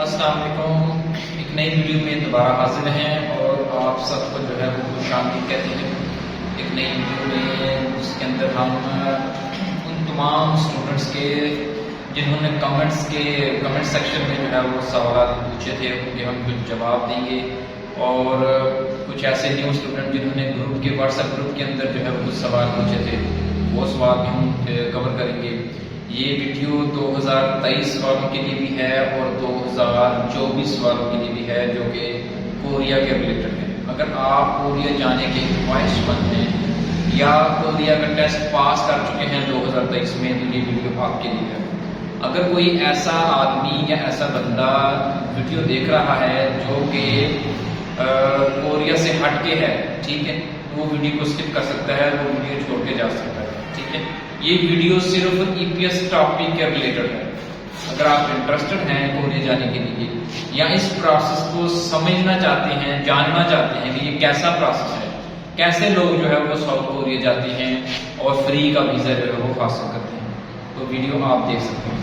السلام علیکم. ایک نئی ویڈیو میں دوبارہ حاضر ہیں اور آپ سب کو جو ہے وہ خوش آمدید کہتے ہیں. ایک نئی ویڈیو میں جس کے اندر ہم ان تمام اسٹوڈنٹس کے جنہوں نے کمنٹ سیکشن میں جو ہے وہ سوالات پوچھے تھے ان کے ہم کچھ جواب دیں گے، اور کچھ ایسے نیو اسٹوڈنٹ جنہوں نے گروپ کے واٹس ایپ گروپ کے اندر جو ہے وہ کچھ سوال پوچھے تھے وہ سوال بھی ہم کور کریں گے. یہ ویڈیو 2023 والوں کے لیے بھی ہے اور 2024 والوں کے لیے بھی ہے جو کہ کوریا کے ریلیٹڈ ہے. اگر آپ کوریا جانے کے خواہش مند ہیں یا کوریا کا ٹیسٹ پاس کر چکے ہیں 2023 میں تو یہ ویڈیو آپ کے لیے ہے. اگر کوئی ایسا آدمی یا ایسا بندہ ویڈیو دیکھ رہا ہے جو کہ کوریا سے ہٹ کے ہے، ٹھیک ہے، وہ ویڈیو کو اسکپ کر سکتا ہے، وہ ویڈیو چھوڑ کے جا سکتا ہے. ٹھیک ہے، یہ ویڈیو صرف EPS ٹاپک کے ریلیٹڈ ہے. اگر آپ انٹرسٹڈ ہیں کوریا جانے کے لیے یا اس پروسیس کو سمجھنا چاہتے ہیں، جاننا چاہتے ہیں کہ یہ کیسا پروسیس ہے، کیسے لوگ جو ہے وہ ساؤتھ کوریا جاتے ہیں اور فری کا ویزا جو ہے وہ حاصل کرتے ہیں، تو ویڈیو آپ دیکھ سکتے ہیں.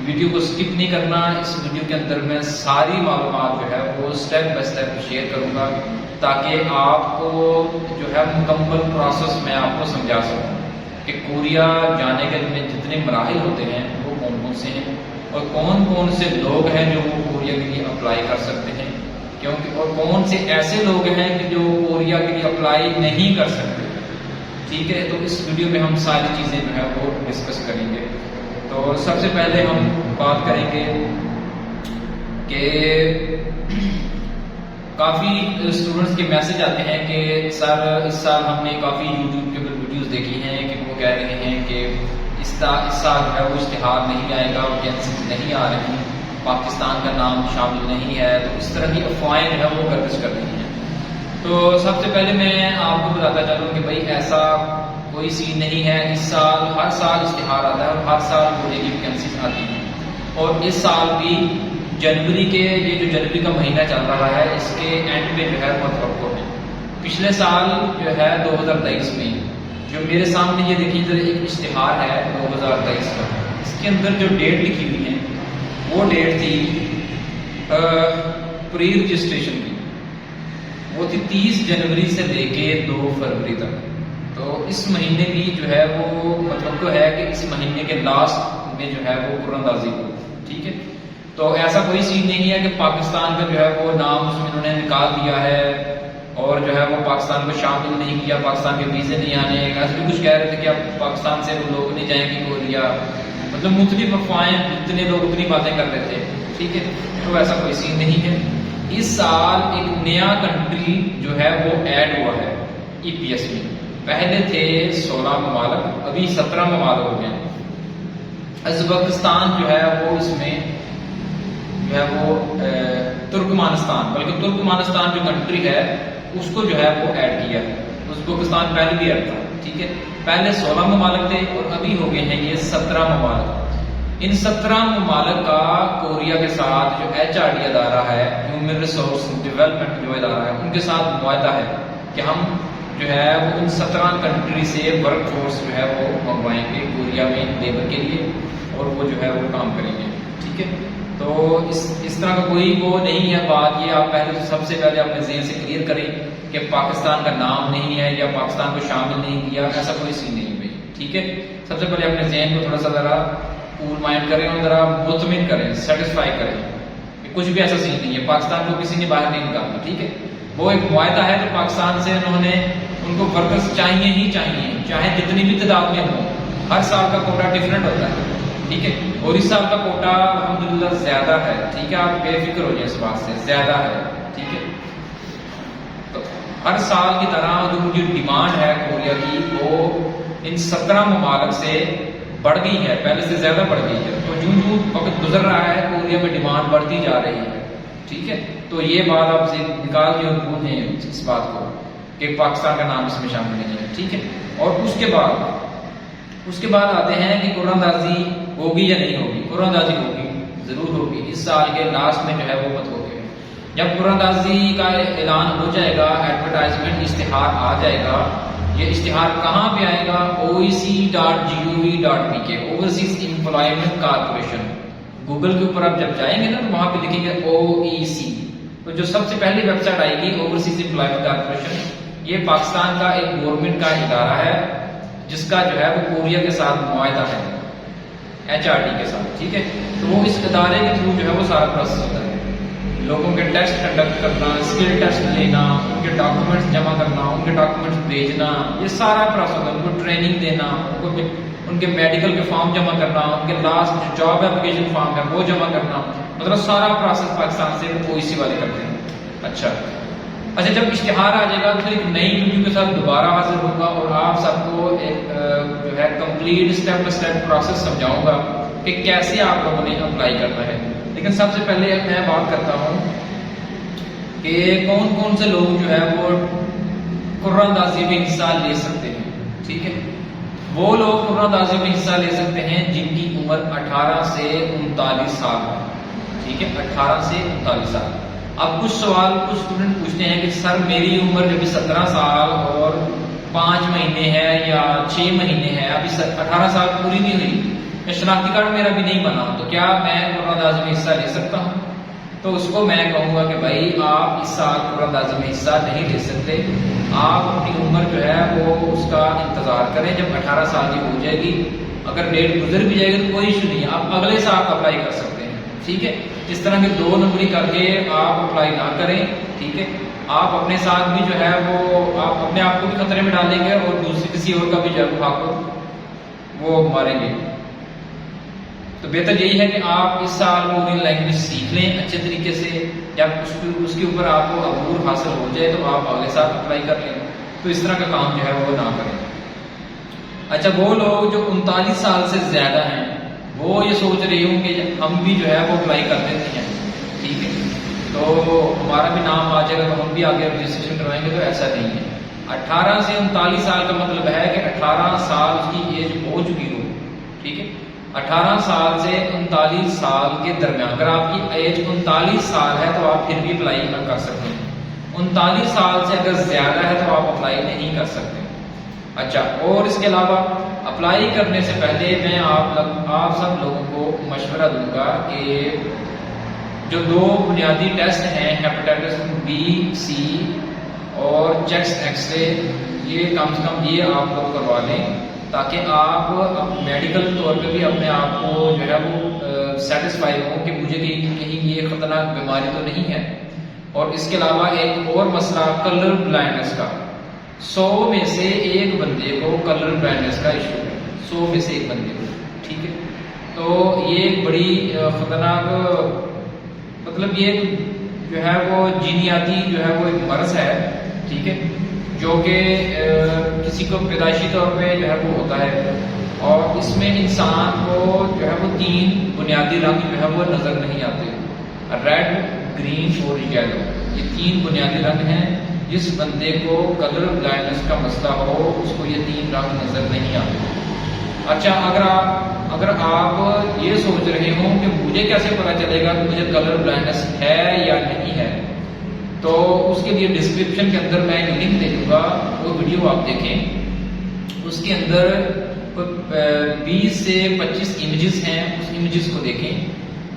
ویڈیو کو اسکپ نہیں کرنا. اس ویڈیو کے اندر میں ساری معلومات جو ہے وہ اسٹیپ بائی اسٹیپ شیئر کروں گا تاکہ آپ کو جو ہے مکمل پروسیس میں آپ کو سمجھا سکوں کہ کوریا جانے کے میں جتنے مراحل ہوتے ہیں وہ کون کون سے ہیں اور کون کون سے لوگ ہیں جو وہ کوریا کے لیے اپلائی کر سکتے ہیں، کیونکہ اور کون سے ایسے لوگ ہیں کہ جو کوریا کے لیے اپلائی نہیں کر سکتے. ٹھیک ہے، تو اس ویڈیو میں ہم ساری چیزیں جو ہے وہ ڈسکس کریں گے. تو سب سے پہلے ہم بات کریں گے کہ کافی اسٹوڈنٹس کے میسج آتے ہیں کہ سر اس سال ہم نے کافی یوٹیوب کے ویڈیوز دیکھی ہیں کہ وہ کہہ رہے ہیں کہ اس سال جو ہے وہ اشتہار نہیں آئے گا، ویکینسیز نہیں آ رہی، پاکستان کا نام شامل نہیں ہے. تو اس طرح کی افواہیں جو ہے وہ گردش کر رہی ہیں. تو سب سے پہلے میں آپ کو بتاتا چلوں کہ بھائی ایسا کوئی سین نہیں ہے. اس سال ہر سال اشتہار آتا ہے اور ہر سال کوریا کی ویکینسیز آتی ہیں، اور اس سال بھی جنوری کے یہ جو جنوری کا مہینہ چل رہا ہے اس کے اینڈ میں جو ہے متوقع ہے. پچھلے سال جو ہے 2023 میں جو میرے سامنے یہ دیکھیے ایک اشتہار ہے 2023 کا، اس کے اندر جو ڈیٹ لکھی ہوئی ہے وہ ڈیٹ تھی پری رجسٹریشن کی، وہ تھی 30 جنوری سے لے کے 2 فروری تک. تو اس مہینے بھی جو ہے وہ متوقع ہے کہ اس مہینے کے لاسٹ میں جو ہے وہ قرآن اندازی ہو. ٹھیک ہے، تو ایسا کوئی سین نہیں ہے کہ پاکستان کا جو ہے وہ نام اس میں انہوں نے نکال دیا ہے اور جو ہے وہ پاکستان کو شامل نہیں کیا، پاکستان کے ویزے نہیں آنے. ایسے بھی کچھ کہہ رہے تھے کہ اب پاکستان سے وہ لوگ نہیں جائیں گے کوریا، مطلب مختلف افواہیں، اتنے لوگ اتنی باتیں کر رہے تھے. ٹھیک ہے، تو ایسا کوئی سین نہیں ہے. اس سال ایک نیا کنٹری جو ہے وہ ایڈ ہوا ہے EPS میں. پہلے تھے 16 ممالک، ابھی 17 ممالک ہو گئے ہیں. ازبکستان جو ہے وہ اس میں جو ہے وہ ترکمانستان، بلکہ ترکمانستان جو کنٹری ہے اس کو جو ہے وہ ایڈ کیا ہے. ازبکستان پہلے بھی ایڈ تھا. ٹھیک ہے، پہلے 16 ممالک تھے اور ابھی ہو گئے ہیں یہ 17 ممالک. ان 17 ممالک کا کوریا کے ساتھ جو HRD ادارہ ہے، ہیومن ریسورس ڈیولپمنٹ جو ادارہ ہے، ان کے ساتھ معاہدہ ہے کہ ہم جو ہے وہ ان 17 کنٹری سے ورک فورس جو ہے وہ منگوائیں گے کوریا میں لیبر کے لیے، اور وہ جو ہے وہ کام کریں گے. ٹھیک ہے، تو اس طرح کا کوئی وہ نہیں ہے بات. یہ آپ پہلے سب سے پہلے اپنے ذہن سے کلیئر کریں کہ پاکستان کا نام نہیں ہے یا پاکستان کو شامل نہیں کیا، ایسا کوئی سین نہیں بھائی. ٹھیک ہے، سب سے پہلے اپنے ذہن کو تھوڑا سا ذرا کول مائنڈ کریں اور ذرا مطمئن کریں، سیٹسفائی کریں کہ کچھ بھی ایسا سین نہیں ہے، پاکستان کو کسی نے باہر نہیں نکالنا. ٹھیک ہے، وہ ایک معاہدہ ہے کہ پاکستان سے انہوں نے ان کو ورکرز چاہیے ہی چاہیے، چاہے جتنی بھی تعداد میں ہوں. ہر سال کا کوٹا ڈفرینٹ ہوتا ہے. ٹھیک ہے، اور اس سال کا کوٹا الحمدللہ زیادہ ہے. ٹھیک ہے، آپ بے فکر ہو جائیں اس بات سے، زیادہ ہے. ٹھیک ہے، تو ہر سال کی طرح جو مجھے ڈیمانڈ ہے کوریا کی وہ ان 17 ممالک سے بڑھ گئی ہے، پہلے سے زیادہ بڑھ گئی ہے. تو جو وقت گزر رہا ہے کوریا میں ڈیمانڈ بڑھتی جا رہی ہے. ٹھیک ہے، تو یہ بات آپ سے نکال کے اور بھولیں اس بات کو کہ پاکستان کا نام اس میں شامل نہیں ہے. ٹھیک ہے، اور اس کے بعد آتے ہیں کہ قرآن اندازی ہوگی یا نہیں ہوگی. قرآن اندازی ہوگی، ضرور ہوگی. اس سال کے لاسٹ میں جو ہے وہ متوقع ہے. جب قرآن اندازی کا اعلان ہو جائے گا، ایڈورٹائزمنٹ اشتہار آ جائے گا. یہ اشتہار کہاں پہ آئے گا؟ OEC.gov.pk، overseas employment corporation. Google کے اوپر آپ جب جائیں گے نا تو وہاں پہ لکھیں گے OEC، تو جو سب سے پہلی ویب سائٹ آئے گی اوورسیز امپلائمنٹ کارپوریشن، یہ پاکستان کا ایک گورنمنٹ کا ادارہ ہے جس کا جو ہے وہ کوریا کے ساتھ معاہدہ ہے، HRD کے ساتھ، ٹھیک ہے۔ تو وہ اس ادارے کے تھرو جو ہے وہ سارا پروسیس ہوتا ہے، لوگوں کے ٹیسٹ کنڈکٹ کرنا، اسکل ٹیسٹ لینا، ان کے ڈاکومنٹس جمع کرنا، ان کے ڈاکومنٹس بھیجنا، یہ سارا پروسیس ہوتا ہے، ان کو ٹریننگ دینا، ان کے میڈیکل کے فارم جمع کرنا، ان کے لاسٹ جو جاب اپلیکیشن فارم ہے وہ جمع کرنا، مطلب سارا پروسیس پاکستان سے OEC والے کرتے ہیں۔ اچھا جب اشتہار آ جائے گا تو ایک نئی ویڈیو کے ساتھ دوبارہ حاضر ہوگا اور آپ سب کو ایک جو ہے complete step by step process سمجھاؤں گا کہ کیسے آپ لوگوں نے اپلائی کرنا ہے۔ لیکن سب سے پہلے میں بات کرتا ہوں کہ کون کون سے لوگ جو ہے وہ قرعہ اندازی میں حصہ لے سکتے ہیں، ٹھیک ہے۔ وہ لوگ قرعہ اندازی میں حصہ لے سکتے ہیں جن کی عمر 18 سے 39 سال ہے، ٹھیک ہے، 18 سے 39 سال۔ اب کچھ سوال کچھ اسٹوڈنٹ پوچھتے ہیں کہ سر میری عمر جب 17 سال اور 5 مہینے ہے یا 6 مہینے ہے، ابھی 18 سال پوری نہیں ہوئی، میں شناختی کارڈ میرا بھی نہیں بنا، تو کیا میں قرعہ اندازی میں حصہ لے سکتا ہوں؟ تو اس کو میں کہوں گا کہ بھائی آپ اس سال قرعہ اندازی میں حصہ نہیں لے سکتے، آپ اپنی عمر جو ہے وہ اس کا انتظار کریں، جب 18 سال کی ہو جائے گی، اگر ڈیٹ گزر بھی جائے گی تو کوئی ایشو نہیں ہے، آپ اگلے سال اپلائی کر سکتے ہیں، ٹھیک ہے۔ اس طرح کے 2 نمبری کر کے آپ اپلائی نہ کریں، ٹھیک ہے۔ آپ اپنے ساتھ بھی جو ہے وہ آپ اپنے آپ کو بھی خطرے میں ڈالیں گے اور دوسری کسی اور کا بھی جو ہے وہ ماریں گے۔ تو بہتر یہی ہے کہ آپ اس سال پوری لینگویج سیکھ لیں اچھے طریقے سے، جب اس کے اوپر آپ کو عبور حاصل ہو جائے تو آپ اگلے سال اپلائی کر لیں، تو اس طرح کا کام جو ہے وہ نہ کریں۔ اچھا وہ لوگ جو 39 سال سے زیادہ ہیں وہ یہ سوچ رہے ہوں کہ ہم بھی جو ہے وہ اپلائی کر دیتے ہیں، ٹھیک ہے، تو ہمارا بھی نام آ جائے گا تو ہم بھی آگے رجسٹریشن کروائیں گے، تو ایسا نہیں ہے۔ 18 سے 39 سال کا مطلب ہے کہ 18 سال کی ایج ہو چکی ہو، ٹھیک ہے۔ 18 سال سے 39 سال کے درمیان، اگر آپ کی ایج 39 سال ہے تو آپ پھر بھی اپلائی کر سکتے ہیں، 39 سال سے اگر زیادہ ہے تو آپ اپلائی نہیں کر سکتے۔ اچھا، اور اس کے علاوہ اپلائی کرنے سے پہلے میں آپ سب لوگوں کو مشورہ دوں گا کہ جو 2 بنیادی ٹیسٹ ہیں، ہیپاٹائٹس B C اور چیسٹ ایکس رے، یہ کم سے کم یہ آپ لوگ کروا لیں تاکہ آپ میڈیکل طور پہ بھی اپنے آپ کو جو ہے وہ سیٹسفائی ہوں کہ مجھے کہیں یہ خطرناک بیماری تو نہیں ہے۔ اور اس کے علاوہ ایک اور مسئلہ کلر بلائنڈنس کا، 100 میں سے 1 بندے کو کلر بلائنڈنس کا ایشو ہے، 100 میں سے 1 بندے کو، ٹھیک ہے۔ تو یہ ایک بڑی خطرناک، مطلب یہ جو ہے وہ جینیاتی جو ہے وہ ایک مرض ہے، ٹھیک ہے، جو کہ کسی کو پیدائشی طور پہ جو ہے وہ ہوتا ہے، اور اس میں انسان کو جو ہے وہ 3 بنیادی رنگ جو ہے وہ نظر نہیں آتے، ریڈ، گرین اور یلو، یہ 3 بنیادی رنگ ہیں۔ جس بندے کو کلر بلائنڈنس کا مسئلہ ہو اس کو یہ 3 رنگ نظر نہیں آتے۔ اچھا، اگر آپ یہ سوچ رہے ہوں کہ مجھے کیسے پتا چلے گا کہ مجھے کلر بلائنڈنس ہے یا نہیں ہے، تو اس کے لیے ڈسکرپشن کے اندر میں ایک لنک دے دوں گا، وہ ویڈیو آپ دیکھیں، اس کے اندر 20 سے 25 امیجز ہیں، اس امیجز کو دیکھیں۔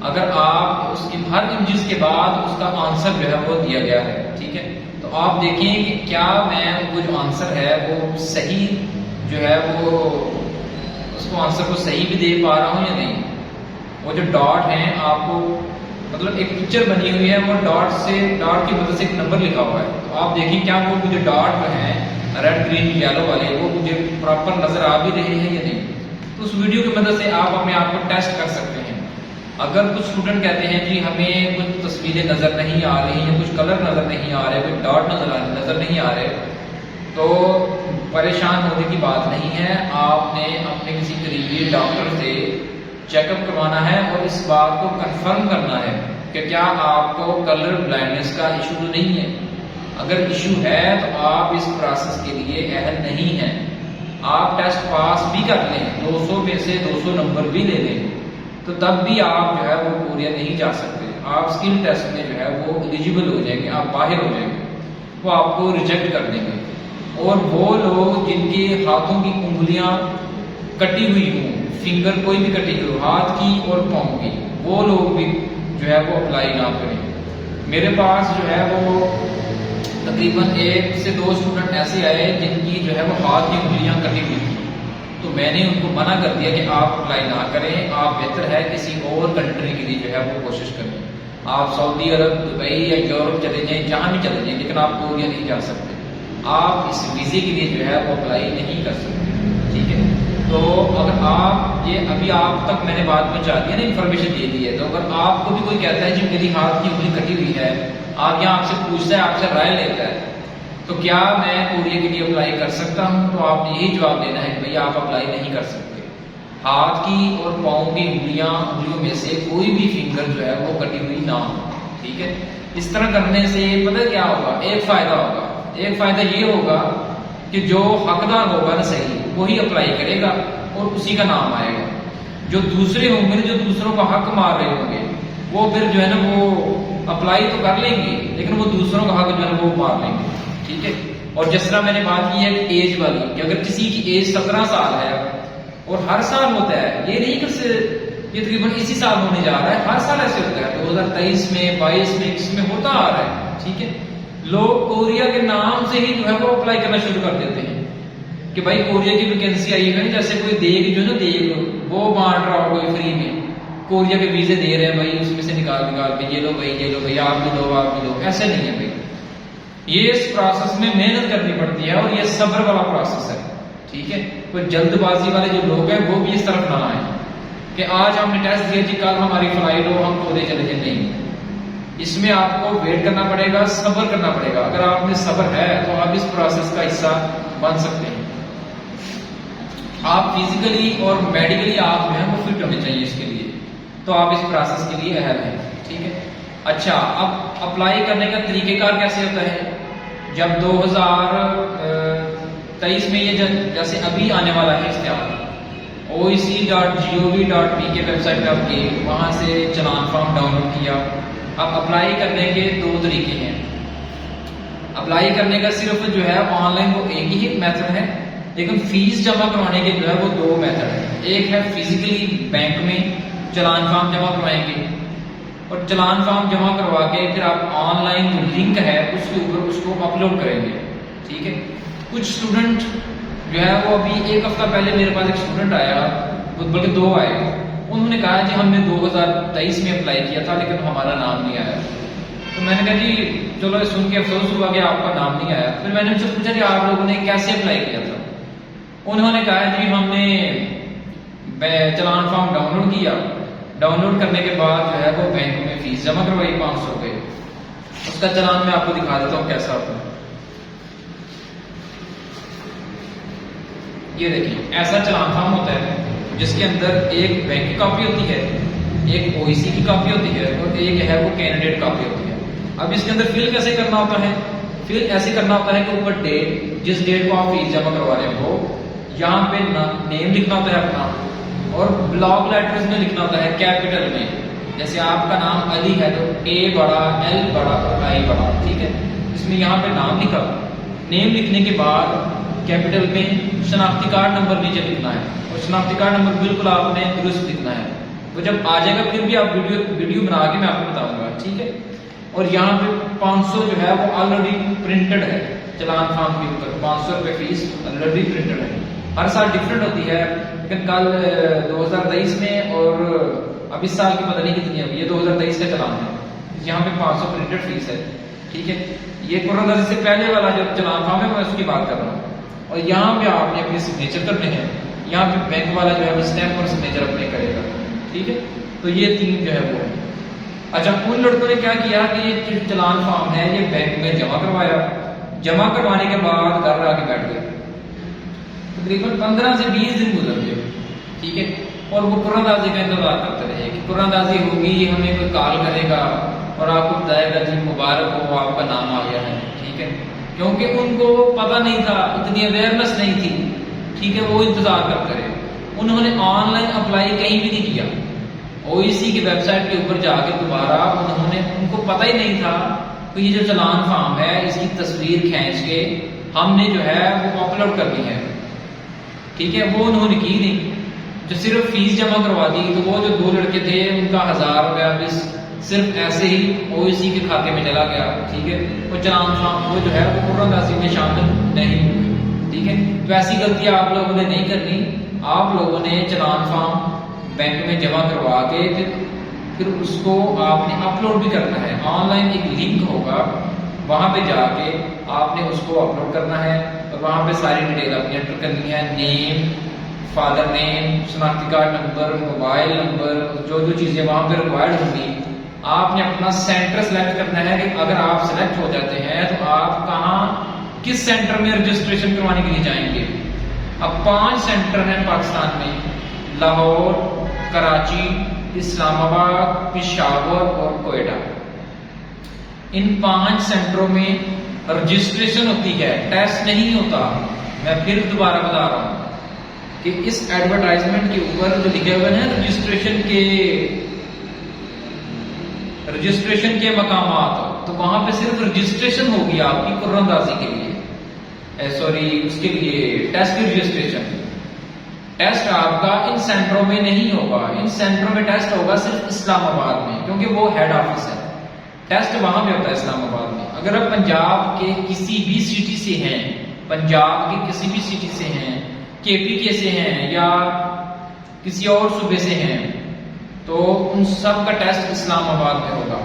اگر آپ اس کی ہر امیجز کے بعد اس کا آنسر جو ہے وہ دیا گیا ہے، ٹھیک ہے، تو آپ دیکھیں کہ کیا میں وہ جو آنسر ہے وہ صحیح جو ہے وہ اس کو آنسر کو صحیح بھی دے پا رہا ہوں یا نہیں۔ وہ جو ڈاٹ ہیں، آپ کو مطلب ایک پکچر بنی ہوئی ہے، وہ ڈاٹ کی مدد سے ایک نمبر لکھا ہوا ہے، تو آپ دیکھیں کیا وہ مجھے ڈاٹ جو ہیں ریڈ، گرین، یلو والے وہ مجھے پراپر نظر آ بھی رہے ہیں یا نہیں۔ تو اس ویڈیو کی مدد سے آپ اپنے آپ کو ٹیسٹ کر سکتے ہیں۔ اگر کچھ اسٹوڈنٹ کہتے ہیں جی ہمیں کچھ تصویریں نظر نہیں آ رہی ہیں، کچھ کلر نظر نہیں آ رہے، کچھ ڈاٹ نظر نہیں آ رہے، تو پریشان ہونے کی بات نہیں ہے، آپ نے اپنے کسی قریبی ڈاکٹر سے چیک اپ کروانا ہے اور اس بات کو کنفرم کرنا ہے کہ کیا آپ کو کلر بلائنڈنس کا ایشو تو نہیں ہے۔ اگر ایشو ہے تو آپ اس پروسیس کے لیے اہل نہیں ہیں۔ آپ ٹیسٹ پاس بھی کر لیں، 200 میں سے 200 نمبر بھی لے لیں، تو تب بھی آپ جو ہے وہ کوریا نہیں جا سکتے، آپ اسکل ٹیسٹ میں جو ہے وہ ایلیجیبل ہو جائیں گے، آپ باہر ہو جائیں گے، وہ آپ کو ریجیکٹ کر دیں گے۔ اور وہ لوگ جن کے ہاتھوں کی انگلیاں کٹی ہوئی ہوں، فنگر کوئی بھی کٹی ہوئی ہو، ہاتھ کی اور پاؤں کی، وہ لوگ بھی جو ہے وہ اپلائی نہ کریں. میرے پاس جو ہے وہ تقریباً 1 سے 2 اسٹوڈنٹ ایسے آئے جن کی جو ہے وہ ہاتھ کی انگلیاں کٹی ہوئی تھی. تو میں نے ان کو منع کر دیا کہ آپ اپلائی نہ کریں، آپ بہتر ہے کسی اور کنٹری کے لیے جو ہے وہ کوشش کریں. آپ سعودی عرب، دبئی یا یورپ چلے جائیں، جہاں بھی چلے جائیں، لیکن آپ کوریا نہیں جا سکتے. آپ اس ویزے کے لیے جو ہے وہ اپلائی نہیں کر سکتے. ٹھیک ہے، تو اگر آپ یہ ابھی آپ تک میں نے بات پہنچا دی ہے نا، انفارمیشن دے دی ہے، تو اگر آپ کو بھی کوئی کہتا ہے جی میری ہاتھ کی انگلی کٹی ہوئی ہے، آپ یہاں آپ سے پوچھتا ہے، آپ سے رائے لیتا ہے، تو کیا میں کوریا کے لیے اپلائی کر سکتا ہوں؟ تو آپ نے یہی جواب دینا ہے کہ بھئی آپ اپلائی نہیں کر سکتے. ہاتھ کی اور پاؤں کی انگلیوں میں سے کوئی بھی فنگر جو ہے وہ کٹی ہوئی نہ ہو. ٹھیک ہے، اس طرح کرنے سے پتہ کیا ہوگا؟ ایک فائدہ ہوگا. ایک فائدہ یہ ہوگا کہ جو حقدار ہوگا نا صحیح، وہی اپلائی کرے گا اور اسی کا نام آئے گا. جو دوسرے ہوں گے، جو دوسروں کا حق مار رہے ہوں گے، وہ پھر جو ہے نا وہ اپلائی تو کر لیں گے لیکن وہ دوسروں کا حق جو ہے وہ مار لیں گے. ٹھیک ہے، اور جس طرح میں نے بات کی ہے ایج والی، کہ اگر کسی کی ایج 17 سال ہے اور ہر سال ہوتا ہے، یہ نہیں کہ یہ تقریباً اسی سال ہونے جا رہا ہے، ہر سال ایسے ہوتا ہے، 2023 میں، 22 میں، اس میں ہوتا آ رہا ہے. ٹھیک ہے، لوگ کوریا کے نام سے ہی جو ہے وہ اپلائی کرنا شروع کر دیتے ہیں کہ بھائی کوریا کی ویکینسی آئی ہے، جیسے کوئی دیگ جو ہے نا، دیگ وہ بانٹ رہا ہو کوئی فری میں، کوریا کے ویزے دے رہے ہیں بھائی، اس میں سے نکال کے یہ لو بھائی، یہ لو بھائی، آپ بھی لو، آپ بھی لو. ایسے نہیں ہے بھائی، یہ اس پروسیس میں محنت کرنی پڑتی ہے اور یہ صبر والا پروسیس ہے. ٹھیک ہے، کوئی جلد بازی والے جو لوگ ہیں وہ بھی اس طرف نہ آئیں کہ آج ہم نے ٹیسٹ دیا جی کل ہماری فلائٹ ہو ہم تو چلے جائیں. نہیں، اس میں آپ کو ویٹ کرنا پڑے گا، صبر کرنا پڑے گا. اگر آپ میں صبر ہے تو آپ اس پروسیس کا حصہ بن سکتے ہیں. آپ فزیکلی اور میڈیکلی آپ جو ہے وہ فٹ ہونے چاہیے اس کے لیے، تو آپ اس پروسیس کے لیے اہل ہیں. ٹھیک ہے، اچھا اب اپلائی کرنے کا طریقہ کار کیسے ہوتا ہے؟ جب 2023 میں یہ جیسے ابھی آنے والا ہے اشتہار، oec.gov.p کے ویب سائٹ پہ آپ گئے، وہاں سے چلان فارم ڈاؤن لوڈ کیا. اب اپلائی کرنے کے 2 طریقے ہیں. اپلائی کرنے کا صرف جو ہے آن لائن وہ ایک ہی میتھڈ ہے، لیکن فیس جمع کروانے کے جو ہے وہ 2 میتھڈ ہیں. ایک ہے فزیکلی بینک میں چلان فارم جمع کروائیں گے، اور چلان فارم جمع کروا کے پھر آپ آن لائن جو لنک ہے اس کے اوپر اس کو اپلوڈ کریں گے. ٹھیک ہے، کچھ اسٹوڈنٹ جو ہے وہ ابھی 1 ہفتہ پہلے میرے پاس ایک اسٹوڈنٹ آیا، بلکہ 2 آئے، انہوں نے کہا جی ہم نے 2023 میں اپلائی کیا تھا لیکن ہمارا نام نہیں آیا. تو میں نے کہا جی چلو سن کے افسوس ہوا کہ آپ کا نام نہیں آیا. پھر میں نے ان سے پوچھا کہ آپ لوگوں نے کیسے اپلائی کیا تھا؟ انہوں نے کہا جی ہم نے چلان فارم ڈاؤن لوڈ کیا، ڈاؤن لوڈ کرنے کے بعد جو ہے وہ بینک میں فیس جمع کروائی 500 روپے. اس کا چلان میں آپ کو دکھا دیتا ہوں کیسا ہوتا ہے. یہ دیکھیں ایسا چلان فارم ہوتا ہے جس کے اندر ایک بینک کی کاپی ہوتی ہے، ایک او ای سی کی کاپی ہوتی ہے، اور ایک ہے وہ کینڈیڈیٹ کاپی ہوتی ہے. اب اس کے اندر فل کیسے کرنا ہوتا ہے؟ فل ایسے کرنا ہوتا ہے کہ اوپر ڈیٹ، جس ڈیٹ کو آپ فیس جمع کروا رہے ہیں وہ، یہاں پہ نیم لکھنا ہوتا ہے اپنا، اور بلاک لیٹرز میں لکھنا ہوتا ہے کیپٹل میں. جیسے آپ کا نام علی ہے تو اے بڑا، ایل بڑا اور آئی بڑا. ٹھیک ہے، اس میں یہاں پہ نام لکھا، نیم لکھنے کے بعد کیپٹل میں شناختی کارڈ نمبر نیچے لکھنا ہے، اور شناختی کارڈ نمبر بالکل آپ نے درست لکھنا ہے. وہ جب آ جائے گا پھر بھی آپ ویڈیو بنا کے میں آپ کو بتاؤں گا. ٹھیک ہے، اور یہاں پہ 500 جو ہے وہ آلریڈی پرنٹڈ ہے چلان فارم کے اوپر. 500 روپے فیس آلریڈی پرنٹڈ ہے. ہر سال ڈفرینٹ ہوتی ہے، لیکن کل 2023 میں اور اب اس سال کی پتہ نہیں کتنی ہے. یہ 2023 کا چلان ہے، یہاں پہ 500 پرنٹڈ فیس ہے. ٹھیک ہے، یہ کورونا سے پہلے والا جو چلان فارم ہے میں اس کی بات کر رہا ہوں. اور یہاں پہ آپ نے اپنے سگنیچر کرنے ہیں، یہاں پہ بینک والا جو ہے وہ اسٹیمپ اور سگنیچر اپنے کرے گا. ٹھیک ہے، تو یہ 3 جو ہے وہ ہے. اچھا ان لڑکوں نے کیا کیا کہ یہ چلان فارم ہے یہ بینک میں جمع کروایا، جمع کروانے کے بعد گھر آ کے بیٹھ گئے. تقریباً 15 سے 20 دن گزر گئے. ٹھیک ہے، اور وہ قرآن دازی کا انتظار کرتے رہے کہ قرآن دازی ہوگی، ہمیں کوئی کال کرے گا اور آپ کو بتائے گا جی مبارک ہو آپ کا نام آ گیا ہے. ٹھیک ہے، کیونکہ ان کو پتہ نہیں تھا، اتنی اویئرنیس نہیں تھی. ٹھیک ہے، وہ انتظار کرتے رہے. انہوں نے آن لائن اپلائی کہیں بھی نہیں کیا. او ای سی کی ویب سائٹ کے اوپر جا کے دوبارہ ان کو پتہ ہی نہیں تھا کہ یہ جو چلان فارم ہے اس کی تصویر کھینچ کے ہم نے جو ہے وہ اپلوڈ کرنی ہے. ٹھیک ہے، وہ انہوں نے کی نہیں. جو صرف فیس جمع کروا دی تو وہ جو 2 لڑکے تھے ان کا 1000 روپیہ صرف ایسے ہی OEC کے کھاتے میں چلا گیا، ٹھیک ہے، وہ چلان فارم وہ جو ہے وہ قرآن اندازی میں شامل نہیں ہوئے، ٹھیک ہے۔ تو ایسی غلطی آپ لوگوں نے نہیں کرنی، آپ لوگوں نے چلان فارم بینک میں جمع کروا کے پھر اس کو آپ نے اپلوڈ بھی کرنا ہے۔ آن لائن ایک لنک ہوگا، وہاں پہ جا کے آپ نے اس کو اپلوڈ کرنا ہے اور وہاں پہ ساری ڈیٹیل اپنی انٹر کرنی ہے، نیم، فادر نیم، شناختی کارڈ نمبر، موبائل نمبر، جو چیزیں وہاں پہ ریکوائرڈ ہوں گی۔ آپ نے اپنا سینٹر سلیکٹ کرنا ہے کہ اگر آپ سلیکٹ ہو جاتے ہیں تو آپ کہاں کس سینٹر میں رجسٹریشن کروانے کے لیے جائیں گے۔ اب 5 سینٹر ہیں پاکستان میں، لاہور، کراچی، اسلام آباد، پشاور اور کوئٹہ۔ ان 5 سینٹروں میں رجسٹریشن ہوتی ہے، ٹیسٹ نہیں ہوتا۔ میں پھر دوبارہ بتا رہا ہوں کہ اس ایڈورٹائزمنٹ کے اوپر جو لکھے ہوئے ہیں رجسٹریشن کے مقامات، تو وہاں پہ صرف رجسٹریشن ہوگی آپ کی قرآن اندازی کے لیے، اس کے لیے ٹیسٹ کی رجسٹریشن۔ ٹیسٹ آپ کا ان سینٹروں میں نہیں ہوگا، ان سینٹروں میں ٹیسٹ ہوگا صرف اسلام آباد میں، کیونکہ وہ ہیڈ آفس ہے۔ ٹیسٹ وہاں پہ ہوتا ہے اسلام آباد میں۔ اگر آپ پنجاب کے کسی بھی سٹی سے ہیں، پنجاب کے کسی بھی سٹی سے ہیں، KPK سے ہیں یا کسی اور صوبے سے ہیں، تو ان سب کا ٹیسٹ اسلام آباد میں ہوگا۔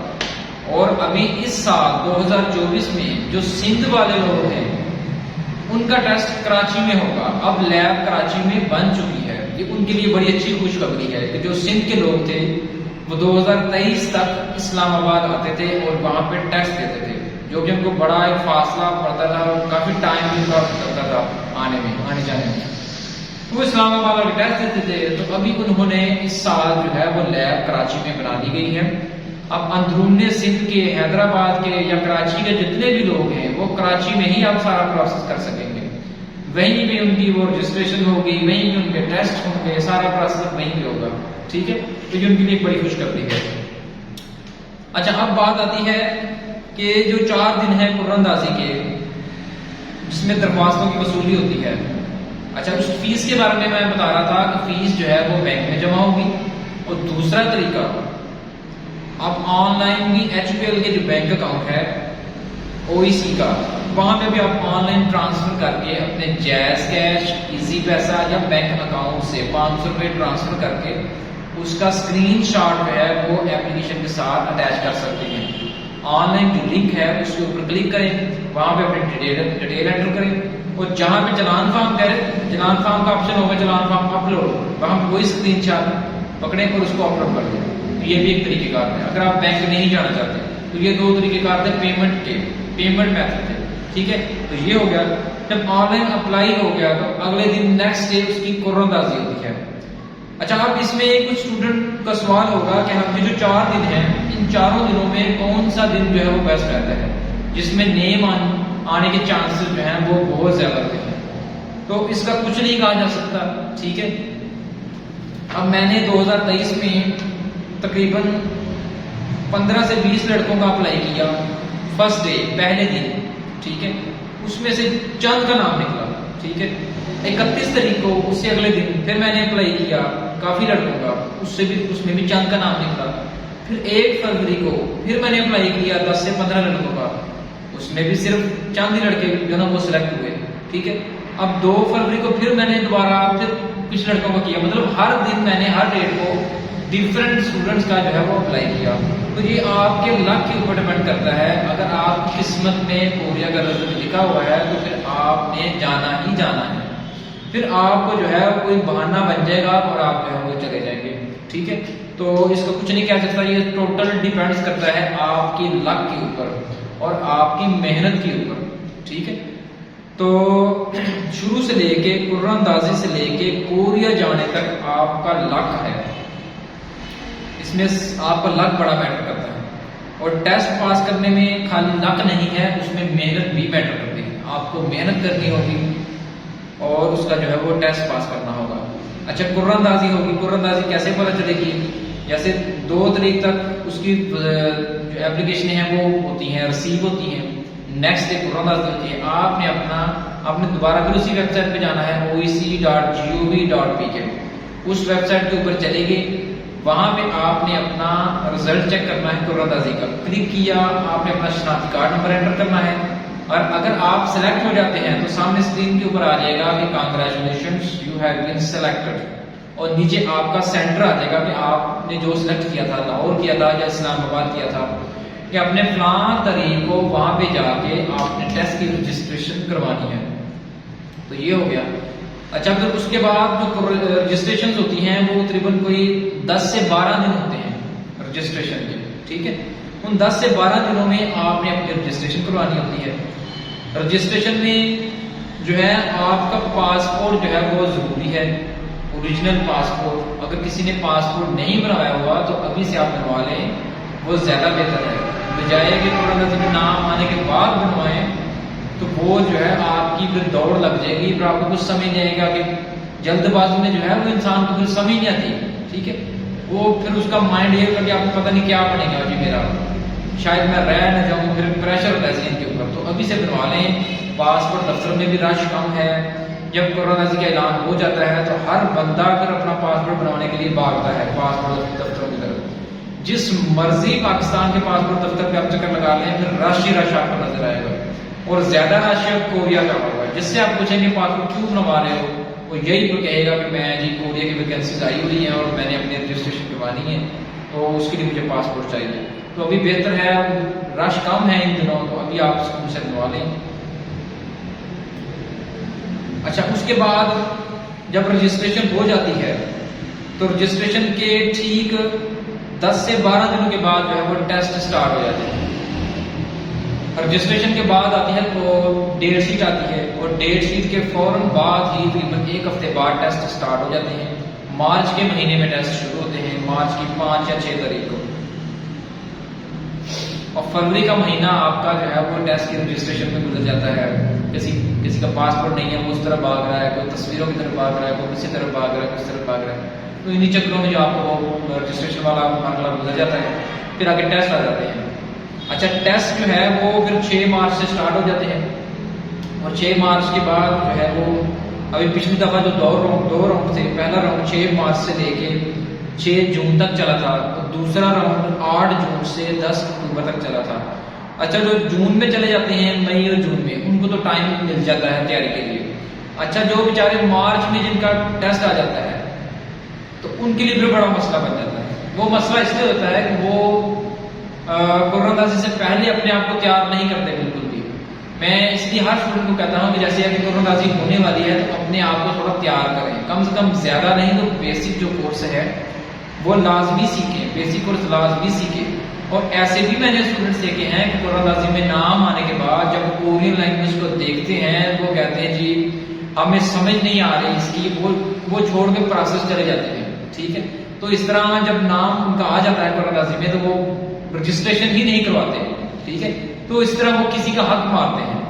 اور ابھی اس سال 2024 میں جو سندھ والے لوگ ہیں ان کا ٹیسٹ کراچی میں ہوگا۔ اب لیب کراچی میں بن چکی ہے، یہ ان کے لیے بڑی اچھی خوشخبری ہے کہ جو سندھ کے لوگ تھے وہ 2023 تک اسلام آباد آتے تھے اور وہاں پہ ٹیسٹ دیتے تھے، جو کہ ان کو بڑا ایک فاصلہ پڑتا تھا، کافی ٹائم بھی لگتا تھا آنے جانے میں۔ وہ اسلام آباد والے ٹیسٹ دیتے تھے، تو ابھی انہوں نے اس سال جو ہے وہ لیب کراچی میں بنا دی گئی ہے۔ اب اندرون سندھ کے، حیدرآباد کے یا کراچی کے جتنے بھی لوگ ہیں وہ کراچی میں ہی آپ سارا پروسیس کر سکیں گے، وہیں پہ ان کی وہ رجسٹریشن ہوگی، وہیں پہ ان کے ٹیسٹ ہوں گے، سارا پروسیس وہیں پہ ہوگا، ٹھیک ہے۔ تو یہ ان کے لیے ایک بڑی خوشخبری ہے۔ اچھا، اب بات آتی ہے کہ جو 4 دن ہے قرآن اندازی کے جس میں درخواستوں کی وصولی ہوتی ہے، اچھا اس فیس کے بارے میں بتا رہا تھا کہ فیس جو ہے وہ بینک میں جمع ہوگی، اور دوسرا طریقہ اب آن لائن بھی HPL کے جو بینک اکاؤنٹ ہے OEC کا، وہاں پہ بھی آپ آن لائن ٹرانسفر کر کے اپنے جیز کیش، ایزی پیسہ یا بینک اکاؤنٹ سے 500 روپے ٹرانسفر کر کے اس کا اسکرین شاٹ جو ہے وہ اپلیکیشن کے ساتھ اٹیچ کر سکتے ہیں۔ آن لائن جو لنک ہے اس کے اوپر کلک کریں، وہاں پہ اپنی ڈیٹیل انٹر کریں، اور جہاں پہ چلان فارم چلان فارم کا آپشن ہوگا، چلان فارم اپلوڈ، وہاں پہ کوئی اسکرین شاٹ پکڑیں اور اس کو اپلوڈ کر دیں۔ تو یہ بھی ایک طریقہ کار ہے۔ اگر آپ بینک نہیں جانا چاہتے تو یہ 2 طریقہ کار تھے پیمنٹ میتھڈ تھے، ٹھیک ہے۔ تو یہ ہو گیا، جب آن لائن اپلائی ہو گیا تو اگلے دن نیکسٹ ڈے اس کی قرآن اندازی ہوتی ہے۔ اچھا، اب اس میں کچھ اسٹوڈنٹ کا سوال ہوگا کہ ہم جو 4 دن ہیں، ان 4 دنوں میں کون سا دن جو ہے وہ بیسٹ رہتا ہے جس میں نیم آنے کے چانسز جو ہیں وہ بہت زیادہ ہوتے ہیں؟ تو اس کا کچھ نہیں کہا جا سکتا، ٹھیک ہے۔ اب میں نے 2023 میں تقریباً 15 سے 20 لڑکوں کا اپلائی کیا، فرسٹ ڈے، پہلے دن، ٹھیک ہے۔ اس میں سے چند کا نام نکلا، ٹھیک ہے۔ 31 تاریخ کو اس سے اگلے دن پھر میں نے اپلائی کیا کافی لڑکوں کا، اس میں بھی چند کا نام نکلا۔ پھر 1 فروری کو پھر میں نے اپلائی کیا 10 سے 15 لڑکوں کا، اس میں بھی صرف چند ہی لڑکے جو نا وہ سلیکٹ ہوئے، ٹھیک ہے۔ اب 2 فروری کو پھر میں نے دوبارہ پھر کچھ لڑکوں کا کیا، مطلب ہر دن میں نے ہر ڈیٹ کو ڈفرینٹ اسٹوڈنٹس کا جو ہے وہ اپلائی کیا۔ تو یہ آپ کے لک کے اوپر ڈپینڈ کرتا ہے، اگر آپ کی قسمت میں کوریا کا رزلٹ لکھا ہوا ہے تو پھر آپ نے جانا ہی جانا ہے، پھر آپ کو جو ہے کوئی بہانہ بن جائے گا اور آپ جو ہے وہ چلے جائیں گے، ٹھیک ہے۔ تو اس کا کچھ نہیں کہہ سکتا، یہ ٹوٹل ڈیپینڈس کرتا ہے آپ کی لک کے اوپر اور آپ کی محنت کے اوپر، ٹھیک ہے۔ تو شروع سے لے کے قرآن اندازی سے لے کے کوریا جانے تک آپ کا لک ہے، اس میں آپ کا لک بڑا میٹر کرتا ہے، اور ٹیسٹ پاس کرنے میں خالی لک نہیں ہے، اس میں محنت بھی میٹر کرتی ہے، آپ کو محنت کرنی ہوگی اور اس کا جو ہے وہ ٹیسٹ پاس کرنا ہوگا۔ اچھا، قرآن اندازی ہوگی، قرآن اندازی کیسے پتہ چلے گی؟ جیسے 2 تاریخ تک اس کی جو اپلیکیشنیں ہیں وہ ہوتی ہیں، ریسیو ہوتی ہیں، نیکسٹ ڈے قرآن اندازی ہوتی ہے۔ آپ نے دوبارہ پھر اسی ویب سائٹ پہ جانا ہے OEC.gov.pk، اس ویب سائٹ کے اوپر چلے گے، وہاں پہ آپ نے اپنا رزلٹ چیک کرنا ہے قرہ اندازی کا، کلک کیا، آپ نے اپنا شناختی کارڈ نمبر انٹر کرنا ہے، اور اگر آپ سلیکٹ ہو جاتے ہیں تو سامنے اسکرین کے اوپر آ جائے گا کہ congratulations you have been selected, اور نیچے آپ کا سینٹر آ جائے گا کہ آپ نے جو سلیکٹ کیا تھا، لاہور کیا تھا یا اسلام آباد کیا تھا، کہ اپنے فلاں تاریخ کو وہاں پہ جا کے آپ نے ٹیسٹ کی رجسٹریشن کروانی ہے۔ تو یہ ہو گیا۔ اچھا، پھر اس کے بعد جو رجسٹریشن ہوتی ہیں وہ تقریباً کوئی 10 سے 12 دن ہوتے ہیں رجسٹریشن کے، ٹھیک ہے۔ ان 10 سے 12 دنوں میں آپ نے اپنی رجسٹریشن کروانی ہوتی ہے۔ رجسٹریشن میں جو ہے آپ کا پاسپورٹ جو ہے وہ ضروری ہے، اوریجنل پاسپورٹ۔ اگر کسی نے پاسپورٹ نہیں بنایا ہوا تو ابھی سے آپ بنوا لیں، وہ زیادہ بہتر ہے، بجائے کہ قرہ اندازی میں نام آنے کے بعد بنوائیں تو وہ جو ہے آپ کی پھر دوڑ لگ جائے گی، پھر آپ کو کچھ سمجھ نہیں آئے گا کہ جلد بازی میں جو ہے وہ انسان کو پھر سمجھ نہیں آتی، ٹھیک ہے۔ وہ پھر اس کا مائنڈ یہ ہوگا کہ آپ کو پتہ نہیں کیا بنے گا جی میرا، شاید میں رہ نہ جاؤں، پھر پریشر ہوتا ہے ذہن کے اوپر۔ تو ابھی سے بنوا لیں۔ پاسپورٹ دفتر میں بھی رش کم ہے، جب قرہ اندازی کا اعلان ہو جاتا ہے تو ہر بندہ پھر اپنا پاسپورٹ بنوانے کے لیے بھاگتا ہے پاسپورٹ دفتروں کی طرف۔ جس مرضی پاکستان کے پاسپورٹ دفتر پہ آپ چکر لگا لیں، پھر رش ہی رش آپ کو نظر آئے گا، اور زیادہ رش کوریا کا ہوگا۔ جس سے آپ پوچھیں گے پاسپورٹ کیوں بنوا رہے ہو، وہ یہی تو کہے گا کہ میں جی کوریا کی ویکینسیز آئی ہوئی ہیں اور میں نے اپنی رجسٹریشن کروانی ہے، تو اس کے لیے مجھے پاسپورٹ چاہیے۔ تو ابھی بہتر ہے، رش کم ہے ان دنوں، تو ابھی آپ اسکول سے بنوا لیں۔ اچھا، اس کے بعد جب رجسٹریشن ہو جاتی ہے تو رجسٹریشن کے ٹھیک 10 سے 12 دنوں کے بعد جو ہے وہ ٹیسٹ سٹارٹ ہو جاتے ہیں۔ رجسٹریشن کے بعد آتی ہے تو ڈیٹ شیٹ آتی ہے، اور ڈیٹ شیٹ کے فوراً بعد ہی تقریباً 1 ہفتے بعد ٹیسٹ سٹارٹ ہو جاتے ہیں۔ مارچ کے مہینے میں ٹیسٹ شروع ہوتے ہیں، مارچ کی 5 یا 6 تاریخ کو، اور فروری کا مہینہ آپ کا جو ہے وہ ٹیسٹ کی رجسٹریشن میں گزر جاتا ہے۔ کسی کا پاسپورٹ نہیں ہے، وہ اس طرح بھاگ رہا ہے، کوئی تصویروں کی طرف بھاگ رہا ہے، کوئی کسی طرف بھاگ رہا ہے، کس طرف بھاگ رہا ہے، تو انہی چکروں میں جو آپ کو وہ رجسٹریشن والا مرحلہ گزر جاتا ہے، پھر آگے ٹیسٹ آ جاتے ہیں۔ اچھا، ٹیسٹ جو ہے وہ پھر 6 مارچ سے سٹارٹ ہو جاتے ہیں، اور 6 مارچ کے بعد جو ہے وہ ابھی پچھلی دفعہ جو دو راؤنڈ تھے، پہلا راؤنڈ 6 مارچ سے لے کے 6 جون تک چلا تھا، دوسرا راؤنڈ 8 جون سے 10 اکتوبر تک چلا تھا۔ اچھا، جو جون میں چلے جاتے ہیں، مئی اور جون میں، ان کو تو ٹائم مل جاتا ہے تیاری کے لیے۔ اچھا، جو بیچارے مارچ میں جن کا ٹیسٹ آ جاتا ہے تو ان کے لیے بھی بڑا مسئلہ بن جاتا ہے۔ وہ مسئلہ اس لیے ہوتا ہے کہ وہ قرہ اندازی سے پہلے اپنے آپ کو تیار نہیں کرتے بالکل بھی۔ میں اس لیے ہر اسٹوڈنٹ کو کہتا ہوں کہ جیسے کہ قرہ اندازی ہونے والی ہے تو اپنے آپ کو تھوڑا تیار کریں، کم سے کم زیادہ نہیں تو بیسک جو کورس ہے وہ لازمی سیکھیں، بیسک کورس لازمی سیکھیں۔ اور ایسے بھی میں نے اسٹوڈنٹس دیکھے ہیں کہ قرہ اندازی میں نام آنے کے بعد جب کورین لینگویج کو دیکھتے ہیں وہ کہتے ہیں جی ہمیں سمجھ نہیں آ رہی اس کی، وہ چھوڑ کے پروسیس چلے جاتے ہیں، ٹھیک ہے۔ تو اس طرح جب نام ان کا آ جاتا ہے قرہ اندازی میں تو وہ رجسٹریشن ہی نہیں کرواتے، ٹھیک ہے۔ تو اس طرح وہ کسی کا حق مارتے ہیں۔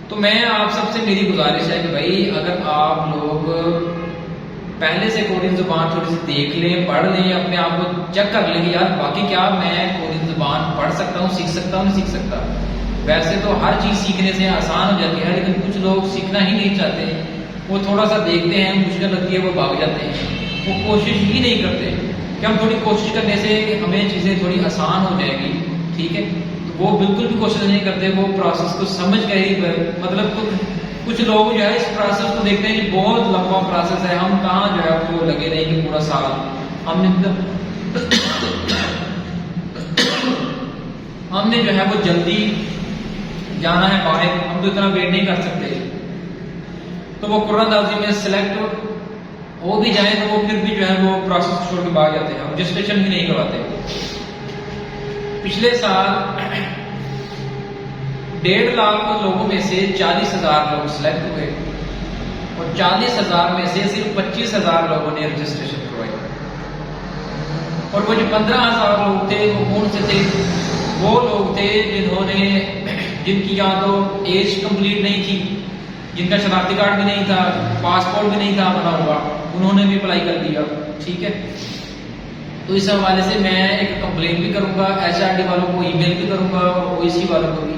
تو میں آپ سب سے میری گزارش ہے کہ بھائی اگر آپ لوگ پہلے سے کورین زبان تھوڑی سی دیکھ لیں، پڑھ لیں، اپنے آپ کو چیک کر لیں کہ یار باقی کیا میں کورین زبان پڑھ سکتا ہوں، سیکھ سکتا ہوں، نہیں سیکھ سکتا۔ ویسے تو ہر چیز سیکھنے سے آسان ہو جاتی ہے، لیکن کچھ لوگ سیکھنا ہی نہیں چاہتے، وہ تھوڑا سا دیکھتے ہیں، مشکل لگتی ہے، وہ بھاگ جاتے ہیں، وہ کوشش ہی نہیں کرتے کہ ہم تھوڑی کوشش کرنے سے ہمیں چیزیں تھوڑی آسان ہو جائیں گی، ٹھیک ہے۔ تو وہ بالکل بھی کوشش نہیں کرتے، وہ پروسیس کو سمجھ کر ہی مطلب کچھ لوگ جو ہے اس پروسیس کو دیکھتے ہیں کہ بہت لمبا پروسیس ہے، ہم کہاں جو ہے وہ لگے رہیں گے پورا سال، ہم نے جو ہے وہ جلدی جانا ہے باہر، ہم تو اتنا ویٹ نہیں کر سکتے۔ تو وہ قرہ اندازی میں سلیکٹ ہو بھی جائیں تو وہ پھر بھی جو ہے وہ پروسیس چھوڑ کے باہر جاتے ہیں، رجسٹریشن ہی نہیں کرواتے۔ پچھلے سال 1.5 لاکھ لوگوں میں سے 40,000 لوگ سلیکٹ ہوئے، اور 40,000 میں سے صرف 25,000 لوگوں نے رجسٹریشن کروائی، اور وہ جو 15,000 لوگ تھے وہ کون سے تھے؟ وہ لوگ تھے جن کی یا تو ایج کمپلیٹ نہیں تھی، جن کا شناختی کارڈ بھی نہیں تھا، پاسپورٹ بھی نہیں تھا بنا ہوا، انہوں نے بھی اپلائی کر دیا، ٹھیک ہے۔ تو اس حوالے سے میں ایک کمپلین بھی کروں گا، HRD والوں کو ای میل بھی کروں گا، اور OEC والوں کو بھی،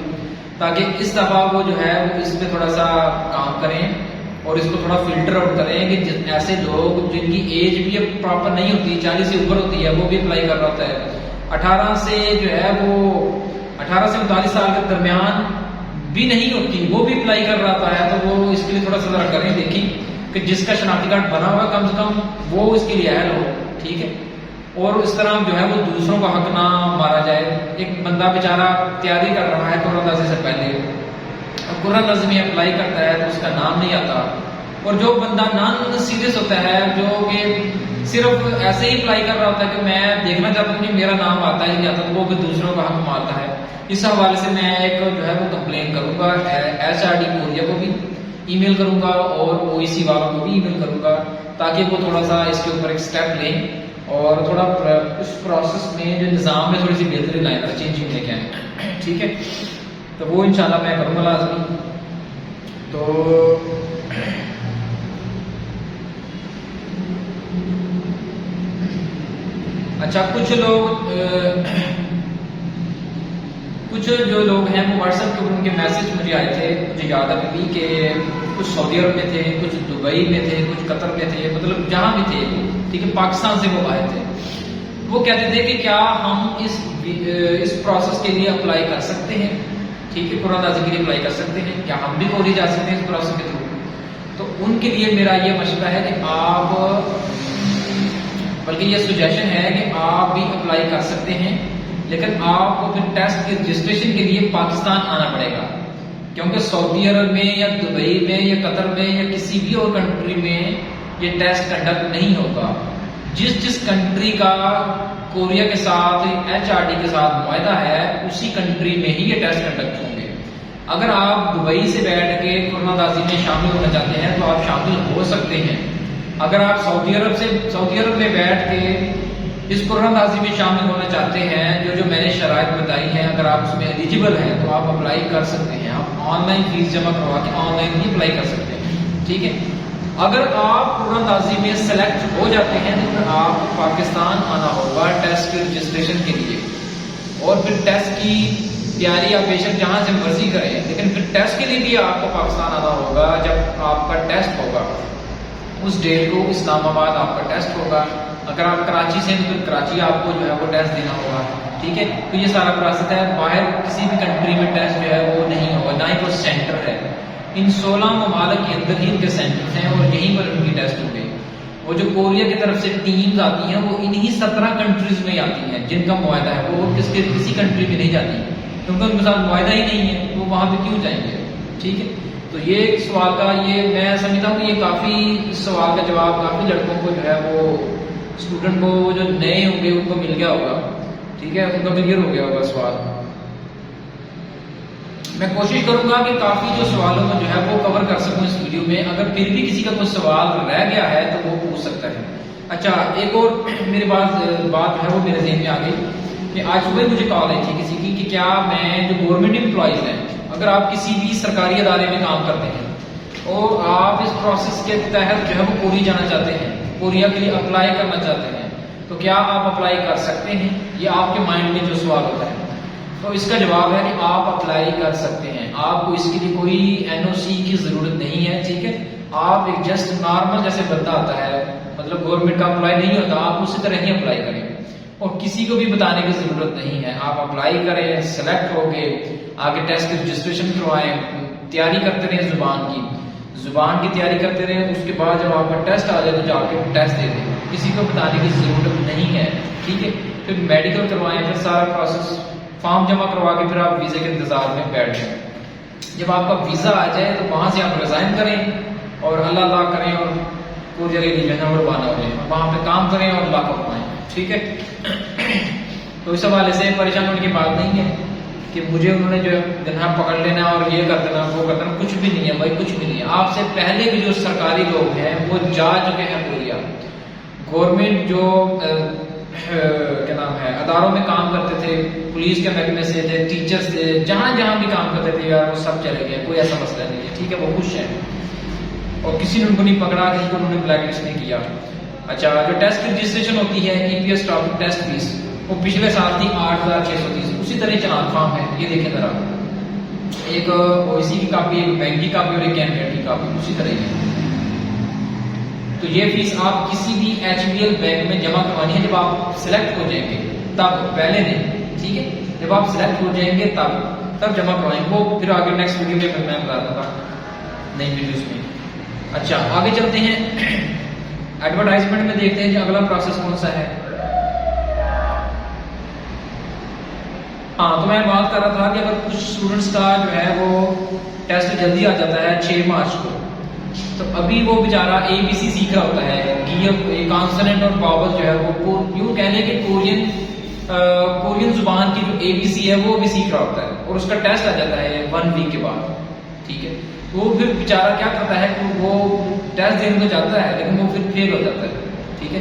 تاکہ اس دفعہ وہ جو ہے وہ اس پہ تھوڑا سا کام کریں اور اس کو تھوڑا فلٹر آؤٹ کریں کہ ایسے لوگ جن کی ایج بھی اب پراپر نہیں ہوتی، 40 سے اوپر ہوتی ہے، وہ بھی اپلائی کر رہا ہوتا ہے. 18 سے جو ہے وہ 18 سے 39 سال کے درمیان بھی نہیں ہوتی، وہ بھی اپلائی کر رہا ہوتا ہے. تو وہ اس کے لیے تھوڑا سا ذرا کریں، دیکھیں کہ جس کا شناختی کارڈ بنا ہوا کم سے کم وہ اس کے لیے اہل ہو. ٹھیک ہے، اور اس طرح جو ہے وہ دوسروں کا حق نہ مارا جائے. ایک بندہ بیچارہ تیاری کر رہا ہے قرآن اندازی سے پہلے، قرآن اندازی میں اپلائی کرتا ہے تو اس کا نام نہیں آتا. اور جو بندہ نان سیریس ہوتا ہے، جو کہ صرف ایسے ہی اپلائی کر رہا ہوتا ہے کہ میں دیکھنا چاہتا ہوں کہ میرا نام آتا ہے نہیں آتا، تو وہ بھی دوسروں کا حق مارتا ہے. اس حوالے سے میں ایک جو ہے وہ کمپلین کروں گا، HRD کوریا کو بھی ای میل کروں گا اور OEC والوں کو بھی ای میل کروں گا، تاکہ وہ تھوڑا سا اس کے اوپر ایک اسٹیپ لیں اور تھوڑا اس پروسیس میں جو نظام میں تھوڑی سی بہتری لائیں، چینجنگ لے کے آئیں. ٹھیک ہے، تو وہ انشاءاللہ میں کروں گا لازمی. تو اچھا، کچھ جو لوگ ہیں وہ واٹس ایپ کے اوپر ان کے میسج مجھے آئے تھے، مجھے یاد ہے ابھی کہ کچھ سعودی عرب میں تھے، کچھ دبئی میں تھے، کچھ قطر میں تھے، مطلب جہاں بھی تھے. ٹھیک ہے، پاکستان سے وہ آئے تھے. وہ کہتے تھے کہ کیا ہم اس پروسیس کے لیے اپلائی کر سکتے ہیں. ٹھیک ہے، قرآن اندازی کے لیے اپلائی کر سکتے ہیں، کیا ہم بھی کوری جا سکتے ہیں اس پروسیس کے تھرو. تو ان کے لیے میرا یہ مشورہ ہے کہ آپ، بلکہ یہ سجیشن ہے کہ آپ بھی اپلائی کر سکتے ہیں، لیکن آپ کو پھر ٹیسٹ کی رجسٹریشن کے لیے پاکستان آنا پڑے گا. کیونکہ سعودی عرب میں یا دبئی میں یا قطر میں یا کسی بھی اور کنٹری میں یہ ٹیسٹ کنڈکٹ نہیں ہوگا. جس کنٹری کا کوریا کے ساتھ HRD کے ساتھ معاہدہ ہے، اسی کنٹری میں ہی یہ ٹیسٹ کنڈکٹ ہوں گے. اگر آپ دبئی سے بیٹھ کے قرآن اندازی میں شامل ہونا چاہتے ہیں تو آپ شامل ہو سکتے ہیں. اگر آپ سعودی عرب میں بیٹھ کے اس قرآن اندازی میں شامل ہونا چاہتے ہیں، جو میں نے شرائط بتائی ہیں، اگر آپ اس میں ایلیجیبل ہیں تو آپ اپلائی کر سکتے ہیں. آپ آن لائن فیس جمع کروا کے آن لائن بھی اپلائی کر سکتے ہیں. ٹھیک ہے، اگر آپ قرآن اندازی میں سلیکٹ ہو جاتے ہیں تو پھر آپ کو پاکستان آنا ہوگا ٹیسٹ کی رجسٹریشن کے لیے. اور پھر ٹیسٹ کی تیاری آپ بے شک جہاں سے مرضی کریں، لیکن پھر ٹیسٹ کے لیے بھی آپ کو پاکستان آنا ہوگا. جب آپ کا ٹیسٹ ہوگا اس ڈیٹ کو اسلام آباد آپ کا ٹیسٹ ہوگا. اگر آپ کراچی سے ہیں تو پھر کراچی آپ کو جو ہے وہ ٹیسٹ دینا ہوگا. ٹھیک ہے، تو یہ سارا پروسیس ہے. باہر کسی بھی کنٹری میں ٹیسٹ جو ہے وہ نہیں ہوگا، نہ ہی کوئی سینٹر ہے. ان 16 ممالک کے اندر ہی ان کے سینٹر ہیں اور یہیں پر ان کی ٹیسٹ ہوں گے. وہ جو کوریا کی طرف سے ٹیمز آتی ہیں وہ انہی 17 کنٹریز میں آتی ہیں جن کا معاہدہ ہے. وہ کسی کنٹری میں نہیں جاتی کیونکہ ان کے ساتھ معاہدہ ہی نہیں ہے، وہ وہاں پہ کیوں جائیں گے. ٹھیک ہے، تو یہ ایک سوال کا، یہ میں سمجھتا ہوں کہ یہ کافی اس سوال کا جواب کافی لڑکوں کو جو ہے وہ اسٹوڈنٹ کو جو نئے ہوں گے ان کو مل گیا ہوگا. ٹھیک ہے، ان کا کلیئر ہو گیا ہوگا سوال. میں کوشش کروں گا کہ کافی جو سوالوں کو جو ہے وہ کور کر سکوں اس ویڈیو میں. اگر پھر بھی کسی کا کوئی سوال رہ گیا ہے تو وہ پوچھ سکتا ہے. اچھا، ایک اور میری بات جو ہے وہ میرے ذہن میں آ گئی کہ آج صبح مجھے کال آئی تھی کسی کی کہ کیا میں جو گورنمنٹ امپلائیز ہیں، اگر آپ کسی بھی سرکاری ادارے میں کام کرتے ہیں اور آپ اس پروسیس کے تحت جو ہے وہ کوری جانا چاہتے ہیں، کوریا کے لیے اپلائی کرنا چاہتے ہیں، تو کیا آپ اپلائی کر سکتے ہیں؟ یہ آپ کے مائنڈ میں جو سوال ہوتا ہے، تو اس کا جواب ہے کہ آپ اپلائی کر سکتے ہیں. آپ کو اس کے لیے کوئی NOC کی ضرورت نہیں ہے. ٹھیک ہے، آپ ایک جسٹ نارمل جیسے بندہ آتا ہے، مطلب گورنمنٹ کا امپلائی نہیں ہوتا، آپ اسی طرح ہی اپلائی کریں اور کسی کو بھی بتانے کی ضرورت نہیں ہے. آپ اپلائی کریں، سلیکٹ ہو کے آگے ٹیسٹ کی رجسٹریشن کروائیں، تیاری کرتے رہیں، زبان کی تیاری کرتے رہیں. اس کے بعد جب آپ کا ٹیسٹ آ جائے تو جا کے ٹیسٹ دے دیں، کسی کو بتانے کی ضرورت نہیں ہے. ٹھیک ہے، پھر میڈیکل کروائیں، پھر سارا پروسیس فارم جمع کروا کے پھر آپ ویزے کے انتظار میں بیٹھ جائیں. جب آپ کا ویزا آ جائے تو وہاں سے آپ ریزائن کریں اور اللہ کریں اور کوریا کے لیے جو ہے روانہ ہو جائیں، وہاں پہ کام کریں اور لاک اپ پائیں. ٹھیک ہے، تو اس حوالے سے پریشان ہونے کی بات نہیں ہے کہ مجھے انہوں نے جو ہے جناب پکڑ لینا اور یہ کر دینا وہ کر دینا، کچھ بھی نہیں ہے بھائی، کچھ بھی نہیں ہے. آپ سے پہلے بھی جو سرکاری لوگ ہیں وہ جا چکے ہیں کوریا. گورنمنٹ جو کیا نام ہے اداروں میں کام کرتے تھے، پولیس کے محکمے سے تھے، ٹیچرز تھے، جہاں بھی کام کرتے تھے یار وہ سب چلے گئے، کوئی ایسا مسئلہ نہیں ہے. ٹھیک ہے، وہ خوش ہیں اور کسی نے ان کو نہیں پکڑا، کسی کو انہوں نے بلیک لسٹ نہیں کیا. اچھا، جو ٹیسٹ کی رجسٹریشن ہوتی ہے EPS ٹیسٹ فیس، وہ پچھلے سال تھی 8,630. اسی طرح چلان فارم ہے، یہ دیکھیں ذرا، ایک OEC کی کاپی، ایک بینک کی کاپی اور ایک کینڈیڈیٹ کی کاپی اسی طرح کی. تو یہ فیس آپ کسی بھی HBL بینک میں جمع کروانی ہے جب آپ سلیکٹ ہو جائیں گے تب، پہلے نہیں، ٹھیک ہے؟ جب آپ سلیکٹ ہو جائیں گے تب جمع کروائیں گے، وہ پھر آگے نیکسٹ ویڈیو میں بتا دوں گا نئی ویڈیوز میں۔ اچھا آگے چلتے ہیں، ایڈورٹائزمنٹ میں دیکھتے ہیں کہ اگلا پروسیس کون سا ہے۔ ہاں تو میں بات کر رہا تھا کہ اگر کچھ اسٹوڈنٹس کا جو ہے وہ ٹیسٹ جلدی آ جاتا ہے 6 مارچ کو، تو ابھی وہ بیچارہ ABC سیکھ رہا ہوتا ہے، کانسوننٹ اور واول جو ہے وہ یوں کہہ لیں کہ کورین زبان کی جو ABC ہے وہ بھی سیکھ رہا ہوتا ہے، اور اس کا ٹیسٹ آ جاتا ہے 1 ویک کے بعد، ٹھیک ہے؟ وہ پھر بیچارہ کیا کرتا ہے کہ وہ ٹیسٹ دینے تو جاتا ہے لیکن وہ پھر فیل ہو جاتا ہے، ٹھیک ہے؟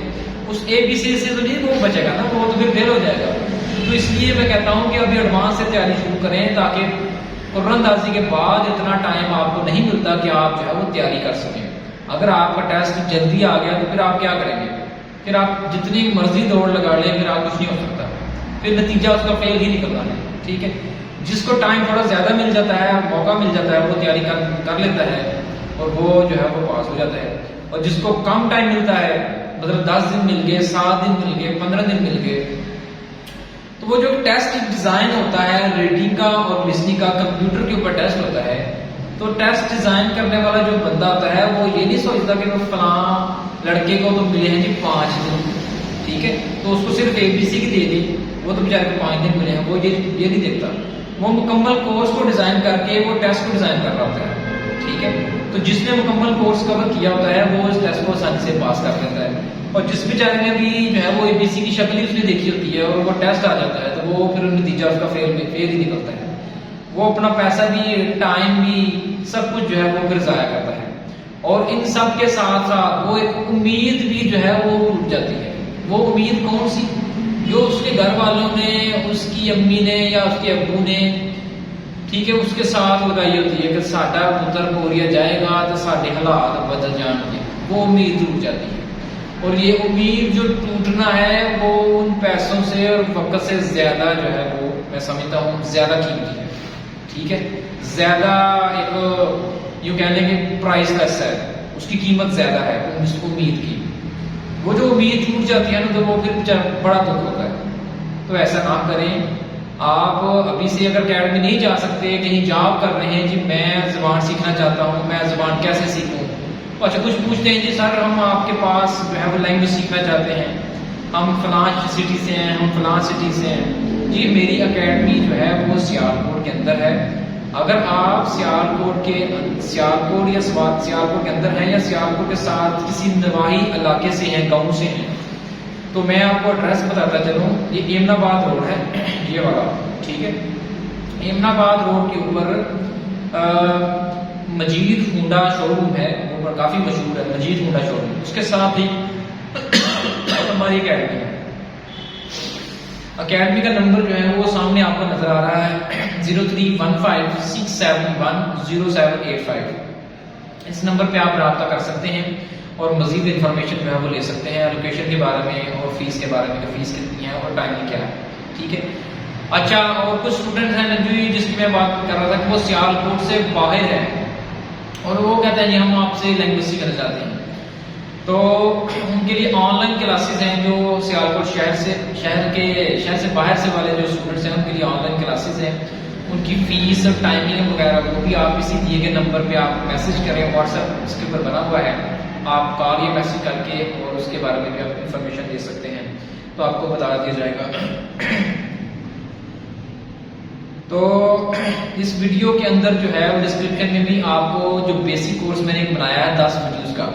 اس ABC سے تو نہیں وہ بچے گا نا، وہ تو پھر فیل ہو جائے گا۔ تو اس لیے میں کہتا ہوں کہ ابھی ایڈوانس سے تیاری شروع کریں، تاکہ قرآن اندازی کے بعد اتنا ٹائم آپ کو نہیں ملتا کہ آپ جو ہے وہ تیاری کر سکیں۔ اگر آپ کا ٹیسٹ جلدی آ گیا تو پھر آپ کیا کریں گے؟ پھر آپ جتنی مرضی دوڑ لگا لیں پھر آپ کچھ نہیں ہو سکتا، پھر نتیجہ اس کا فیل ہی نکلنا ہے، ٹھیک ہے؟ جس کو ٹائم تھوڑا زیادہ مل جاتا ہے، موقع مل جاتا ہے، وہ تیاری کر لیتا ہے اور وہ جو ہے وہ پاس ہو جاتا ہے، اور جس کو کم ٹائم ملتا ہے، مطلب 10 دن مل گئے، 7 دن مل گئے، 15 دن مل گئے، تو وہ جو ٹیسٹ ڈیزائن ہوتا ہے ریڈنگ کا اور لسننگ کا، کمپیوٹر کے اوپر ٹیسٹ ہوتا ہے، تو ٹیسٹ ڈیزائن کرنے والا جو بندہ ہوتا ہے وہ یہ نہیں سوچتا کہ وہ فلاں لڑکے کو تو ملے ہیں جی 5 دن، ٹھیک ہے؟ تو اس کو صرف ABC کی دے دی، وہ تو بیچارے کو 5 دن ملے ہیں، وہ یہ نہیں دیکھتا، وہ مکمل کورس کو ڈیزائن کر کے وہ ٹیسٹ کو ڈیزائن کر رہا ہوتا ہے، ٹھیک ہے؟ تو جس نے مکمل کورس کور کیا ہوتا ہے وہ اس ٹیسٹ کو آسانی سے پاس کر لیتا ہے، اور جس بیچارے نے بھی جو ہے وہ ABC کی شکل ہی اس نے دیکھی ہوتی ہے اور وہ ٹیسٹ آ جاتا ہے، تو وہ پھر نتیجہ اس کا فیل ہی نکلتا ہے، وہ اپنا پیسہ بھی، ٹائم بھی، سب کچھ جو ہے وہ پھر ضائع کرتا ہے، اور ان سب کے ساتھ ساتھ وہ ایک امید بھی جو ہے وہ ٹوٹ جاتی ہے۔ وہ امید کون سی؟ جو اس کے گھر والوں نے، اس کی امی نے یا اس کے ابو نے، ٹھیک ہے، اس کے ساتھ لگائی ہوتی ہے کہ ساڈا پتر کوریا جائے گا تو سارے حالات بدل جان گے، وہ امید ٹوٹ جاتی ہے، اور یہ امید جو ٹوٹنا ہے وہ ان پیسوں سے اور وقت سے زیادہ جو ہے وہ میں سمجھتا ہوں زیادہ قیمتی ہے، ٹھیک ہے؟ زیادہ ایک یوں کہہ لیں کہ پرائز لیس ہے، اس کی قیمت زیادہ ہے اس امید کی۔ وہ جو امید ٹوٹ جاتی ہے نا تو وہ پھر بڑا دکھ ہوتا ہے، تو ایسا نہ کریں۔ آپ ابھی سے اگر اکیڈمی نہیں جا سکتے، کہیں جاب کر رہے ہیں، جی میں زبان سیکھنا چاہتا ہوں، میں زبان کیسے سیکھوں؟ تو اچھا کچھ پوچھتے ہیں جی سر ہم آپ کے پاس جو ہے وہ لینگویج سیکھنا چاہتے ہیں، ہم فلاں سٹی سے ہیں، ہم فلاں سٹی سے ہیں، جی میری اکیڈمی جو ہے وہ سیالکوٹ کے اندر ہے، اگر آپ سیالکوٹ یا سیالکوٹ کے اندر ہیں یا سیالکوٹ کے ساتھ کسی نواحی علاقے سے ہیں، گاؤں سے ہیں، تو میں آپ کو ایڈریس بتاتا چلوں، یہ ایمن آباد روڈ ہے، یہ والا، ٹھیک ہے؟ ایمن آباد روڈ کے اوپر مجید ہونڈا شو روم ہے، وہ کافی مشہور ہے، مجید ہونڈا شو روم، اس کے ساتھ ہی ہماری اکیڈمی ہے۔ اکیڈمی کا نمبر جو ہے وہ سامنے آپ کو نظر آ رہا ہے 031567100785، اس نمبر پہ آپ رابطہ کر سکتے ہیں اور مزید انفارمیشن جو ہے وہ لے سکتے ہیں لوکیشن کے بارے میں اور فیس کے بارے میں کہ فیس کتنی ہے اور ٹائمنگ کیا ہے، ٹھیک ہے؟ اچھا اور کچھ اسٹوڈنٹ ہیں جس کی میں بات کر رہا تھا کہ وہ سیالکوٹ سے باہر ہیں اور وہ کہتے ہیں جی ہم آپ سے لینگویج سیکھنا چاہتے ہیں، تو ان کے لیے آن لائن کلاسز ہیں، جو سیالکوٹ شہر سے باہر سے والے جو اسٹوڈنٹس ہیں ان کے لیے آن لائن کلاسز ہیں، ان کی فیس اور ٹائمنگ وغیرہ وہ بھی آپ اسی دیے گئے نمبر پہ آپ میسج کریں، واٹس ایپ اس کے اوپر بنا ہوا ہے، آپ کال یا میسج کر کے اور اس کے بارے میں بھی آپ انفارمیشن دے سکتے ہیں، تو آپ کو بتا دیا جائے گا۔ تو اس ویڈیو کے اندر جو ہے ڈسکرپشن میں بھی آپ کو جو بیسک کورس میں نے بنایا ہے 10 ویڈیوز کا،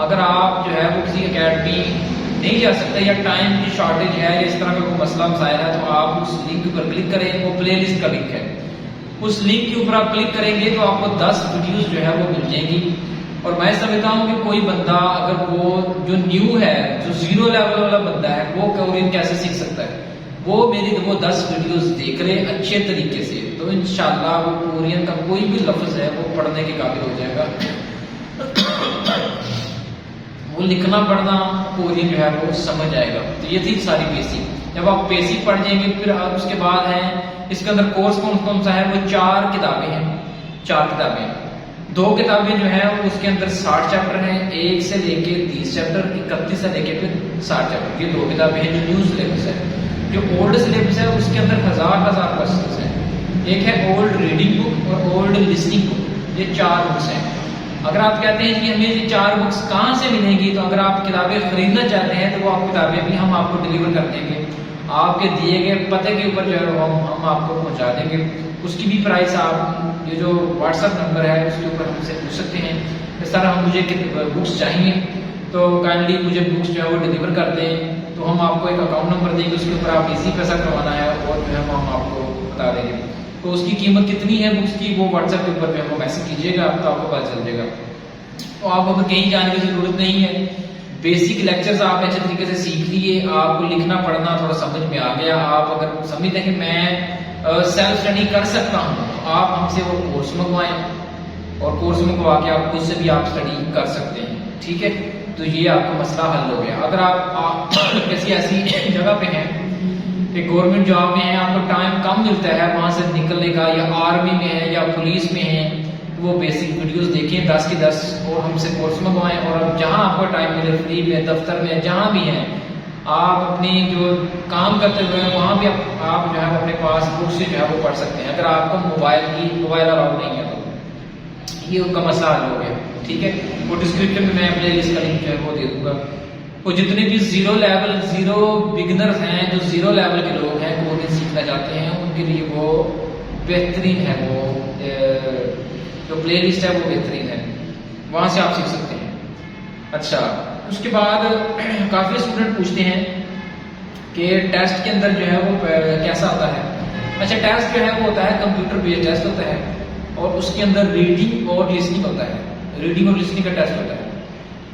اگر آپ جو ہے وہ کسی اکیڈمی نہیں جا سکتے یا ٹائم کی شارٹیج ہے یا اس طرح کا کوئی مسئلہ مسائل ہے تو آپ اس لنک پر کلک کریں، وہ پلے لسٹ کا لنک ہے، اس لنک کے اوپر آپ کلک کریں گے تو آپ کو 10 ویڈیوز جو ہے وہ مل جائیں گی، اور میں سمجھتا ہوں کہ کوئی بندہ اگر وہ جو نیو ہے، جو 0 لیول والا بندہ ہے، وہ کورین کیسے سیکھ سکتا ہے، وہ میری وہ 10 ویڈیوز دیکھ لے اچھے طریقے سے، تو انشاءاللہ وہ کورین کا کوئی بھی لفظ ہے وہ پڑھنے کے قابل ہو جائے گا، وہ لکھنا پڑھنا کورین جو ہے وہ سمجھ آئے گا۔ تو یہ تھی ساری بیسک، جب آپ بیسک پڑھ جائیں گے پھر اس کے بعد ہیں اس کے اندر کورس کون کون سا ہے، وہ 4 کتابیں ہیں، 4 کتابیں 2 کتابیں جو ہیں اس کے اندر 60 چیپٹر ہیں، 1 سے لے کے 30 چیپٹر، 31 سے لے کے پھر 60 چیپٹر. یہ 2 کتابیں ہیں جو نیو سلیبس ہے. جو اولڈ سلیبس ہے اس کے اندر ہزار کوشچنس ہیں. ایک ہے اولڈ ریڈنگ بک اور اولڈ لسننگ بک، یہ 4 بکس ہیں. اگر آپ کہتے ہیں کہ ہمیں یہ 4 بکس کہاں سے ملیں گی، تو اگر آپ کتابیں خریدنا چاہتے ہیں تو وہ آپ کتابیں بھی ہم آپ کو ڈلیور کر دیں گے. آپ کے دیے گئے پتے کے اوپر جو ہے ہم آپ کو پہنچا دیں گے. اس کی بھی پرائس آپ یہ جو واٹس ایپ نمبر ہے اس کے اوپر ہم سے پوچھ سکتے ہیں اس طرح ہم مجھے بکس چاہیے تو کائنڈلی مجھے بکس جو ہے وہ ڈلیور کر دیں. تو ہم آپ کو ایک اکاؤنٹ نمبر دیں گے، اس کے اوپر آپ ایزی پیسہ کروانا ہے اور جو ہے ہم آپ کو بتا دیں گے. تو اس کی قیمت کتنی ہے بکس کی، وہ واٹس ایپ کے اوپر جو ہے وہ میسج کیجیے گا تو آپ کو پتہ چل جائے گا. تو آپ کو کہیں جانے کی ضرورت نہیں ہے. بیسک لیکچرز آپ اچھے طریقے سے سیکھ لیے، آپ کو لکھنا پڑھنا تھوڑا سمجھ میں آ گیا. آپ اگر سمجھتے ہیں کہ میں سیلف اسٹڈی کر سکتا ہوں تو آپ ہم سے وہ کورس منگوائیں اور کورس منگوا کے آپ خود سے بھی آپ اسٹڈی کر سکتے ہیں. ٹھیک ہے، تو یہ آپ کا مسئلہ حل ہو گیا. اگر آپ کسی ایسی جگہ پہ ہیں کہ گورنمنٹ جاب میں ہیں، آپ کو ٹائم کم ملتا ہے وہاں سے نکلنے کا، یا آرمی میں ہے یا پولیس میں ہیں، تو وہ بیسک ویڈیوز دیکھیں 10 کی 10 اور ہم سے کورس منگوائیں. اور اب جہاں آپ کو ٹائم ملے، فری میں، دفتر میں، جہاں بھی ہیں، آپ اپنی جو کام کرتے ہوئے ہیں وہاں بھی آپ جو ہے اپنے پاس بک سے جو ہے وہ پڑھ سکتے ہیں. اگر آپ کو موبائل الاؤ نہیں ہے تو یہ ان کا مسئلہ حل ہو گیا. ٹھیک ہے، وہ ڈسکرپشن میں پلے لسٹ کا لنک جو ہے وہ دے دوں گا. وہ جتنے بھی زیرو بگنرز ہیں، جو زیرو لیول کے لوگ ہیں کوڈنگ سیکھنا چاہتے ہیں، ان کے لیے وہ بہترین ہے. وہ جو پلے لسٹ ہے وہ بہترین ہے، وہاں سے آپ سیکھ سکتے ہیں. اچھا، اس کے بعد کافی اسٹوڈنٹ پوچھتے ہیں کہ ٹیسٹ کے اندر جو ہے وہ کیسا ہوتا ہے. اچھا، ٹیسٹ جو ہے وہ ہوتا ہے کمپیوٹر بیسڈ ٹیسٹ ہوتا ہے اور اس کے اندر ریڈنگ اور لسننگ ہوتا ہے. ریڈنگ اور لسننگ کا ٹیسٹ ہوتا ہے.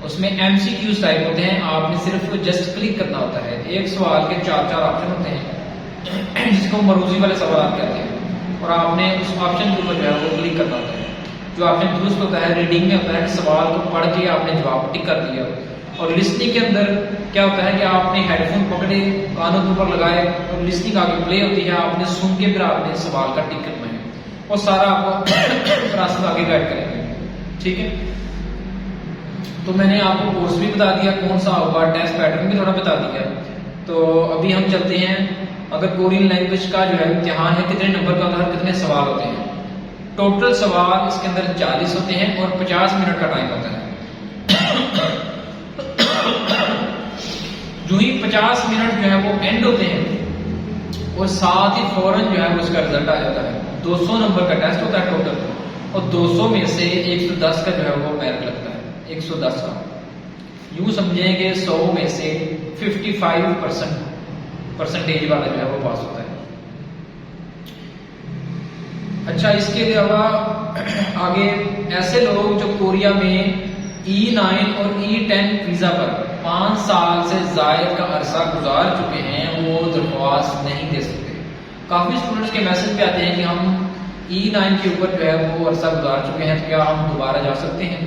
اس میں ایم سی کیوز ٹائپ ہوتے ہیں. آپ نے صرف جسٹ کلک کرنا ہوتا ہے. ایک سوال کے 4 آپشن ہوتے ہیں جس کو مروزی والے سوالات کہتے ہیں، اور آپ نے اس آپشن کے اوپر جو ہے وہ کلک کرنا ہوتا ہے. جو آپشن درست ہوتا ہے ریڈنگ میں ہوتا ہے کہ سوال کو پڑھ کے آپ نے جواب ٹک کر دیا. اور لسننگ کے اندر کیا ہوتا ہے کہ آپ نے ہیڈ فون پکڑے، کانوں کے اوپر لگائے اور لسننگ آگے پلے ہوتی ہے، آپ نے سن کے پھر آپ نے سوال کا ٹک کرنا ہے اور سارا آپ کو راستہ آگے گائڈ کریں گے. ٹھیک ہے، تو میں نے آپ کو کورس بھی بتا دیا کون سا ہوگا، ٹیسٹ پیٹرن بھی تھوڑا بتا دیا. تو ابھی ہم چلتے ہیں، اگر کورین لینگویج کا جو ہے امتحان ہے کتنے نمبر کا ہوتا ہے، کتنے سوال ہوتے ہیں. ٹوٹل سوال اس کے اندر 40 ہوتے ہیں اور 50 منٹ کا ٹائم ہوتا ہے. جو ہی 50 منٹ جو ہے وہ اینڈ ہوتے ہیں اور ساتھ ہی فوراً جو ہے اس کا رزلٹ آ جاتا ہے. 200 نمبر کا ٹیسٹ ہوتا ہے ٹوٹل، اور 200 میں سے 110 کا جو ہے وہ میرٹ لگتا ہے. 110 کا یوں سمجھیں کہ 100 میں سے 55% والا جو ہے وہ پاس ہوتا ہے. اچھا، اس کے علاوہ آگے ایسے لوگ جو کوریا میں E9 اور E10 ویزا پر 5 سال سے زائد کا عرصہ گزار چکے ہیں، وہ درخواست نہیں دے سکتے. کافی اسٹوڈنٹس کے میسج بھی آتے ہیں کہ ہم E9 کے اوپر جو ہے وہ عرصہ گزار چکے ہیں، تو کیا ہم دوبارہ جا سکتے ہیں.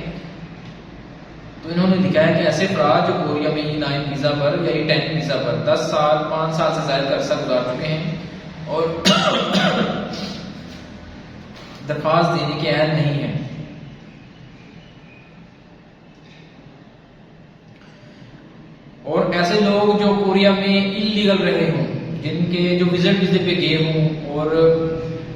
تو انہوں نے لکھا ہے کہ ایسے افراد جو کوریا میں E9 ویزا پر یا E10 ویزا پر 10 سال 5 سال سے زائد کا عرصہ گزار چکے ہیں اور درخواست دینے کے اہل نہیں ہے. اور ایسے لوگ جو کوریا میں انلیگل رہے ہوں، جن کے جو وزٹ ویزے پہ گئے ہوں اور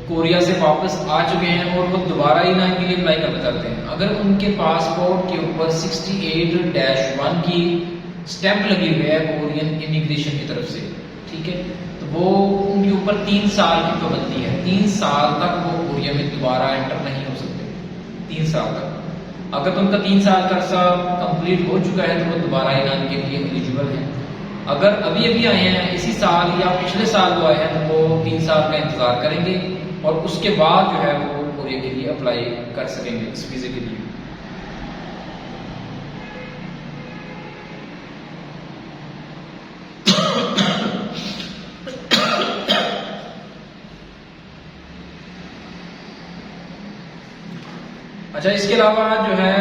کوریا سے واپس آ چکے ہیں اور وہ دوبارہ E9 کے لیے اپلائی کرنا چاہتے ہیں، اگر ان کے پاسپورٹ کے اوپر 68-1 کی سٹیمپ لگی ہوئی ہے کورین امیگریشن کی طرف سے، ٹھیک ہے، تو وہ ان کے اوپر 3 سال کی پابندی ہے. 3 سال تک وہ کوریا میں دوبارہ انٹر نہیں ہو سکتے. 3 سال تک. اگر تو ان کا 3 سال کا عرصہ کمپلیٹ ہو چکا ہے تو وہ دوبارہ E9 کے لیے ایلیجیبل ہیں. اگر ابھی آئے ہیں اسی سال یا پچھلے سال وہ آئے ہیں تو وہ 3 سال کا انتظار کریں گے اور اس کے بعد جو ہے وہ کوریا کے لیے اپلائی کر سکیں گے اس ویزے کے لیے. اچھا، اس کے علاوہ جو ہے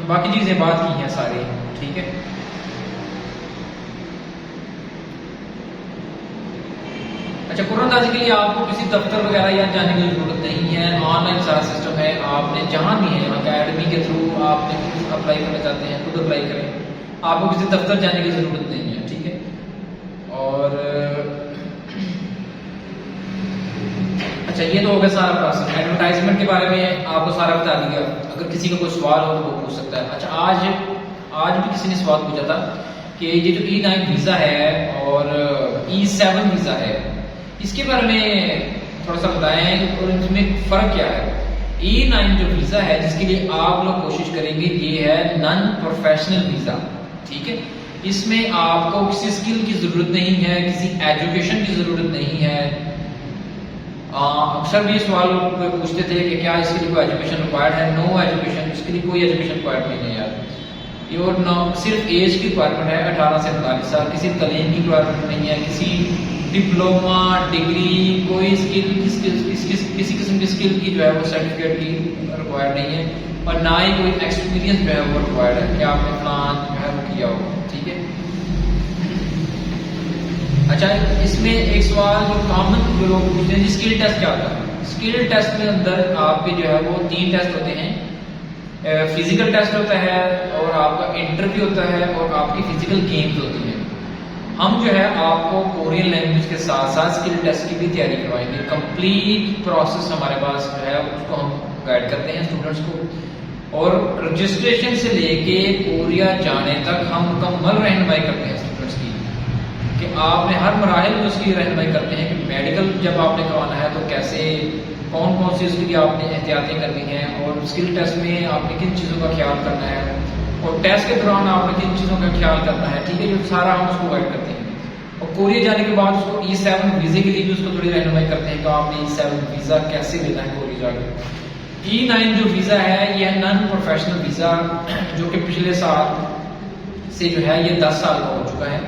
باقی چیزیں بات کی ہیں ساری، ٹھیک ہے. اچھا، قرآن اندازی کے لیے آپ کو کسی دفتر وغیرہ یا جانے کی ضرورت نہیں ہے، آن لائن سارا سسٹم ہے، آپ نے جہاں بھی ہے اکیڈمی کے تھرو آپ نے خود اپلائی کرنا چاہتے ہیں خود اپلائی کریں، آپ کو کسی دفتر جانے کی ضرورت نہیں ہے، ٹھیک ہے۔ اور اچھا، یہ تو ہو گیا سارا پروسیس۔ ایڈورٹائزمنٹ کے بارے میں آپ کو سارا بتا دیا، اگر کسی کا کوئی سوال ہو تو وہ پوچھ سکتا ہے۔ اچھا، آج بھی کسی نے سوال پوچھا تھا کہ یہ جو E9 ویزا ہے اور E7 ویزا ہے، اس کے بارے میں تھوڑا سا بتائیں اور اس میں فرق کیا ہے۔ E9 جو ویزا ہے جس کے لیے آپ لوگ کوشش کریں گے، یہ ہے نان پروفیشنل ویزا، ٹھیک ہے۔ اس میں آپ کو کسی اسکل کی ضرورت نہیں ہے، کسی ایجوکیشن کی ضرورت نہیں ہے۔ اکثر بھی یہ سوال پوچھتے تھے کہ کیا اس کے لیے کوئی ایجوکیشن ریکوائرڈ ہے؟ نو ایجوکیشن، اس کے لیے کوئی ایجوکیشن ریکوائرڈ نہیں ہے یار۔ یہ اور صرف ایج کی ریکوائرمنٹ ہے 18 سے 45 سال، کسی تعلیم کی ریکوائرمنٹ نہیں ہے، کسی ڈپلوما ڈگری کوئی اسکل کسی قسم کی اسکل کی جو ہے وہ سرٹیفکیٹ کی ریکوائرڈ نہیں ہے، اور نہ ہی کوئی ایکسپیرینس جو ہے وہ ریکوائرڈ ہے کہ آپ نے فلان جو ہے وہ کیا ہو، ٹھیک ہے۔ اچھا، اس میں ایک سوال جو کامن جو لوگ پوچھتے ہیں، اسکل ٹیسٹ کیا ہوتا ہے؟ اسکل ٹیسٹ میں اندر آپ کے جو ہے وہ 3 ٹیسٹ ہوتے ہیں، فزیکل ٹیسٹ ہوتا ہے اور آپ کا انٹرویو ہوتا ہے اور آپ کی فزیکل گیمز ہوتی ہیں۔ ہم جو ہے آپ کو کورین لینگویج کے ساتھ ساتھ اسکل ٹیسٹ کی بھی تیاری کروائیں گے، کمپلیٹ پروسیس ہمارے پاس جو ہے اس کو ہم گائیڈ کرتے ہیں اسٹوڈنٹس کو، اور رجسٹریشن سے لے کے کوریا جانے تک ہم مکمل رہنمائی کرتے ہیں اسٹوڈنٹس کی، کہ آپ نے ہر مراحل میں اس کی رہنمائی کرتے ہیں کہ میڈیکل جب آپ نے کروانا ہے تو کیسے کون سی اس کے لیے آپ نے احتیاطیں کرنی ہیں، اور اسکل ٹیسٹ میں آپ نے کن چیزوں کا خیال کرنا ہے، اور ٹیسٹ کے دوران آپ نے کن چیزوں کا خیال کرنا ہے، ٹھیک ہے، جو سارا ہم اس کو گائڈ کرتے ہیں۔ اور کوریا جانے کے بعد اس کو E7 ویزے کے لیے بھی اس کو تھوڑی رہنمائی کرتے ہیں کہ آپ نے E7 ویزا کیسے لینا ہے کوریا جا کے۔ E9 جو ویزا ہے یہ نان پروفیشنل ویزا، جو کہ پچھلے سال سے جو ہے یہ 10 سال کا ہو چکا ہے۔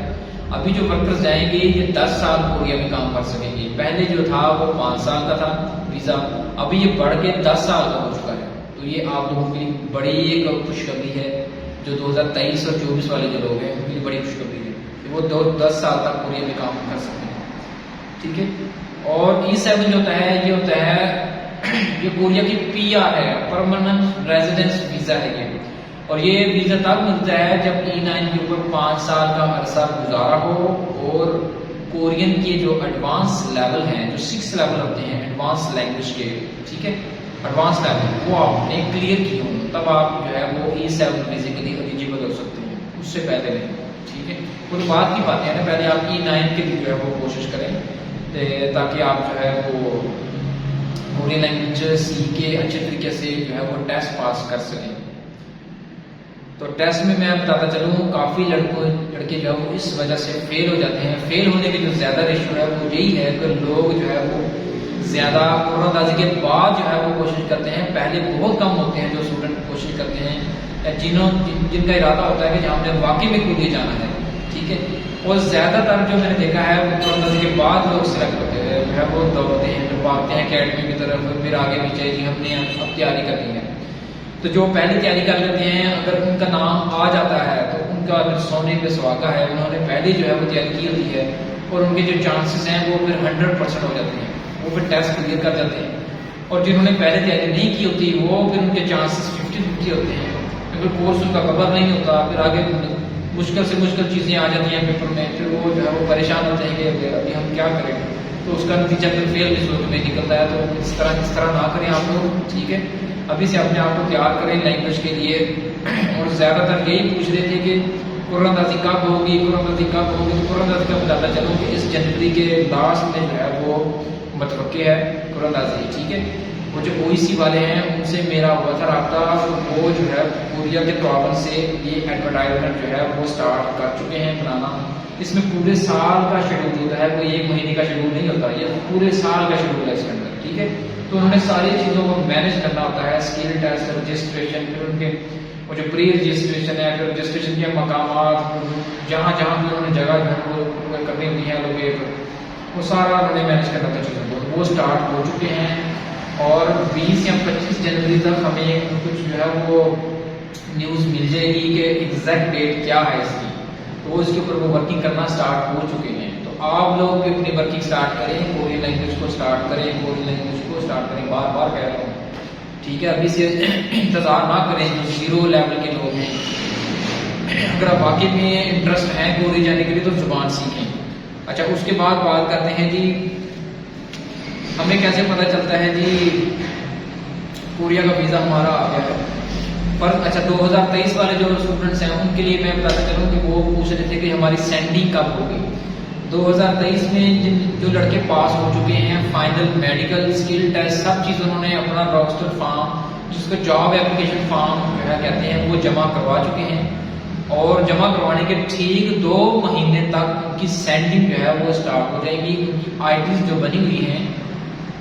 ابھی جو ورکرز جائیں گے یہ 10 سال کوریا میں کام کر سکیں گے، پہلے جو تھا وہ 5 سال کا تھا ویزا، ابھی یہ بڑھ کے 10 سال کا ہو چکا ہے۔ تو یہ آپ لوگوں کے لیے بڑی ایک خوشخبری ہے، جو 2023 اور 24 والے جو لوگ ہیں ان کے لیے بڑی خوشخبری ہے کہ وہ 10 سال تک کوریا میں کام کر سکتے ہیں، ٹھیک ہے۔ اور E7 جو ہوتا ہے یہ ہوتا ہے یہ کوریا کی PR ہے، پرماننٹ ریزیڈنس ویزا ہے یہ، اور یہ ویزا تب ملتا ہے جب E9 کے اوپر 5 سال کا عرصہ گزارا ہو، اور کورین کے جو ایڈوانس لیول ہیں، جو 6 لیول ہوتے ہیں ایڈوانس لینگویج کے، ٹھیک ہے، ایڈوانس لیول وہ آپ نے کلیئر کیے ہوں، تب آپ جو ہے وہ E7 ویزے کے لیے ایلیجیبل ہو سکتے ہیں، اس سے پہلے نہیں، ٹھیک ہے۔ کوئی بات کی باتیں ہیں نا، پہلے آپ E9 کے لیے جو ہے وہ کوشش کریں تاکہ آپ جو ہے وہ کورین لینگویج سیکھ کے اچھے طریقے سے جو ہے وہ ٹیسٹ پاس کر سکیں۔ تو ٹیسٹ میں بتاتا چلوں، کافی لڑکے جو ہے وہ اس وجہ سے فیل ہو جاتے ہیں۔ فیل ہونے کی جو زیادہ ریشو ہے وہ یہی ہے کہ لوگ جو ہے وہ زیادہ قرآن اندازی کے بعد جو ہے وہ کوشش کرتے ہیں، پہلے بہت کم ہوتے ہیں جو اسٹوڈنٹ کوشش کرتے ہیں جن کا ارادہ ہوتا ہے کہ ہم نے واقعی میں کوریا جانا ہے، ٹھیک ہے، اور زیادہ تر جو میں نے دیکھا ہے وہ قرآن اندازی کے بعد لوگ سلیکٹ ہوتے ہیں، جو ہے وہ دوڑتے ہیں، جو آتے ہیں اکیڈمی کی طرف، پھر آگے پیچھے جی ہم نے اب تیاری کرنی ہے۔ تو جو پہلے تیاری کر لیتے ہیں اگر ان کا نام آ جاتا ہے تو ان کا سونے پہ سہاگا ہے، انہوں نے پہلے جو ہے وہ تیاری کی ہوتی ہے، اور ان کے جو چانسز ہیں وہ پھر 100% ہو جاتے ہیں، وہ پھر ٹیسٹ کلیئر کر جاتے ہیں۔ اور جنہوں نے پہلے تیاری نہیں کی ہوتی وہ پھر ان کے چانسز 50-50 ہوتے ہیں، کیونکہ کورس ان کا کور نہیں ہوتا، پھر آگے مشکل سے مشکل چیزیں آ جاتی ہیں پیپر میں، پھر وہ جو ہے وہ پریشان ہوتے ہیں کہ ابھی ہم کیا کریں، تو اس کا نتیجہ پھر فیل کی صورت میں نکلتا ہے۔ تو اس طرح نہ کریں آپ لوگ، ٹھیک ہے، ابھی سے اپنے آپ کو تیار کریں لینگویج کے لیے۔ اور زیادہ تر یہی پوچھ رہے تھے کہ قرآن اندازی کب ہوگی، قرآن اندازی کب ہوگی، تو قرآن اندازی کا بتاتا چلوں کہ اس جنوری کے لاسٹ میں جو ہے وہ متوقع ہے قرآن اندازی، ٹھیک ہے۔ وہ جو OEC والے ہیں ان سے میرا ہوا تھا رابطہ، وہ جو ہے کوریا کے تعاون سے یہ ایڈورٹائزمنٹ جو ہے وہ سٹارٹ کر چکے ہیں بنانا۔ اس میں پورے سال کا شیڈول ہوتا ہے، کوئی 1 مہینے کا شیڈول نہیں ہوتا، یہ پورے سال کا شیڈول ہے اس کے اندر، ٹھیک ہے۔ تو انہوں نے ساری چیزوں کو مینیج کرنا ہوتا ہے، اسکل ٹیسٹ، رجسٹریشن، پھر ان کے وہ جو پری رجسٹریشن ہے، پھر رجسٹریشن کے مقامات، جہاں جہاں بھی انہوں نے جگہ جو ہے وہ کرنی ہوتی ہے لوکیٹ، وہ سارا انہوں نے مینیج کرنا تھا چیزوں کو، وہ اسٹارٹ ہو چکے ہیں۔ اور 20 یا 25 جنوری تک ہمیں کچھ جو ہے وہ نیوز مل جائے گی کہ ایگزیکٹ ڈیٹ کیا ہے اس کی، تو اس کے اوپر وہ ورکنگ کرنا اسٹارٹ ہو چکے ہیں۔ تو آپ لوگ بھی اپنی ورکنگ سٹارٹ کریں، کورین لینگویج کو سٹارٹ کریں، کورین لینگویج کو سٹارٹ کریں، بار بار کہہ رہا ہوں، ٹھیک ہے؟ ابھی سے انتظار نہ کریں جو زیرو لیول کے لوگ ہیں، اگر آپ واقعی میں انٹرسٹ ہیں کوریا جانے کے لیے تو زبان سیکھیں۔ اچھا، اس کے بعد بات کرتے ہیں جی ہمیں کیسے پتہ چلتا ہے جی کوریا کا ویزا ہمارا آ گیا ہے؟ پر اچھا 2023 والے جو اسٹوڈنٹس ہیں ان کے لیے میں بتاتا چلوں کہ وہ پوچھ رہے تھے کہ ہماری سینڈنگ کب ہوگی۔ 2023 میں جو لڑکے پاس ہو چکے ہیں فائنل میڈیکل اسکل ٹیسٹ سب چیز انہوں نے اپنا روسٹر فارم جس کو جاب اپلیکیشن فارم جو ہے کہتے ہیں وہ جمع کروا چکے ہیں، اور جمع کروانے کے ٹھیک 2 مہینے تک ان کی سینڈنگ جو ہے وہ اسٹارٹ ہو جائے گی۔ ان کی آئی ڈیز جو بنی ہوئی ہیں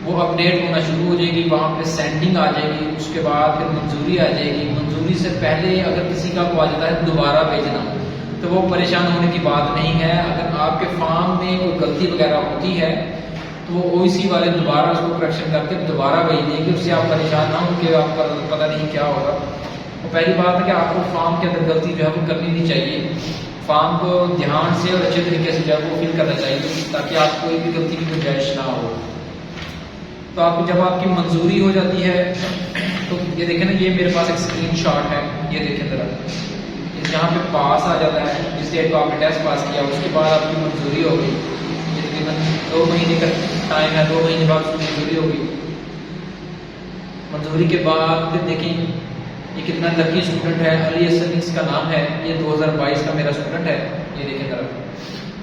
وہ اپڈیٹ ہونا شروع ہو جائے گی، وہاں پہ سینڈنگ آ جائے گی، اس کے بعد پھر منظوری آ جائے گی۔ منظوری سے پہلے اگر کسی کا کو آ جاتا ہے دوبارہ بھیجنا تو وہ پریشان ہونے کی بات نہیں ہے۔ اگر آپ کے فارم میں کوئی غلطی وغیرہ ہوتی ہے تو وہ او سی والے دوبارہ اس کو کریکشن کر کے دوبارہ بھیج دیں گے، اس سے آپ پریشان نہ ہوں کہ آپ کا پتہ نہیں کیا ہوگا۔ تو پہلی بات ہے کہ آپ کو فارم کے اندر غلطی جو ہے وہ کرنی نہیں چاہیے، فارم کو دھیان سے اور اچھے طریقے سے جو ہے وہ فل کرنا چاہیے تاکہ آپ کوئی بھی غلطی کی گنجائش نہ ہو۔ تو آپ کو جب آپ کی منظوری ہو جاتی ہے تو یہ دیکھیں نا، یہ میرے پاس ایک اسکرین شاٹ ہے، یہ دیکھیں ذرا، یہاں پہ پاس آ جاتا ہے، جس ڈیٹ کو آپ نے ٹیسٹ پاس کیا اس کے بعد آپ کی منظوری ہو گئی، یہ تقریباً 2 مہینے کا ٹائم ہے، 2 مہینے بعد اس کی منظوری ہو گئی۔ منظوری کے بعد پھر دیکھیں یہ کتنا لکی اسٹوڈنٹ ہے، علی حسن اس کا نام ہے، یہ 2022 کا میرا اسٹوڈنٹ ہے، یہ دیکھیں ذرا،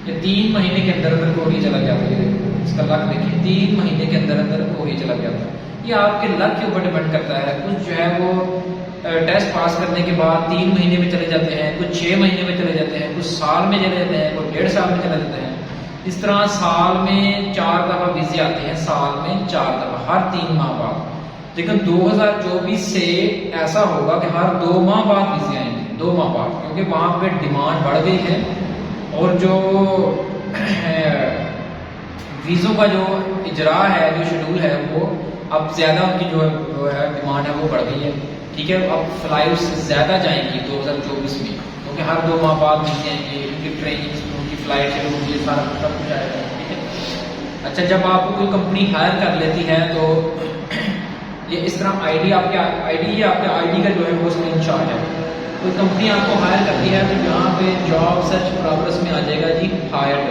یہ 3 مہینے کے اندر اندر کوریا چلا گیا تھا، یہ اس کا لک دیکھیں 3 مہینے کے اندر اندر کوریا چلا گیا تھا۔ یہ آپ کے لک کے اوپر ڈیپینڈ کرتا ہے، کچھ جو ہے وہ ٹیسٹ پاس کرنے کے بعد 3 مہینے میں چلے جاتے ہیں، کچھ 6 مہینے میں چلے جاتے ہیں، کچھ سال میں چلے جاتے ہیں، کچھ 1.5 سال میں چلے جاتے ہیں۔ اس طرح سال میں 4 دفعہ ویزے آتے ہیں، سال میں 4 دفعہ، ہر 3 ماہ بعد۔ لیکن 2024 سے ایسا ہوگا کہ ہر 2 ماہ بعد ویزے آئیں گے، 2 ماہ بعد، کیونکہ وہاں پہ ڈیمانڈ بڑھ گئی ہے اور جو ویزوں کا جو اجرا ہے، جو شیڈول ہے، وہ اب زیادہ ان کی جو ہے ڈیمانڈ ہے وہ بڑھ گئی ہے، ٹھیک ہے؟ اب فلائٹس زیادہ جائیں گی 2024 میں، کیونکہ ہر 2 ماہ بعد ملتے ہیں کہ ان کی ٹریننگ، ان کی فلائٹ شروع ہوگی، یہ سارا سب کچھ آئے گا، ٹھیک ہے؟ اچھا، جب آپ کو کوئی کمپنی ہائر کر لیتی ہے تو یہ اس طرح آئی ڈی، آپ کے آئی ڈی، آپ کے آئی ڈی کا جو ہے وہ اسکرین شاٹ ہے۔ کوئی کمپنی آپ کو ہائر کرتی ہے تو یہاں پہ جاب سرچ پروگرس میں آ جائے گا جی ہائرڈ۔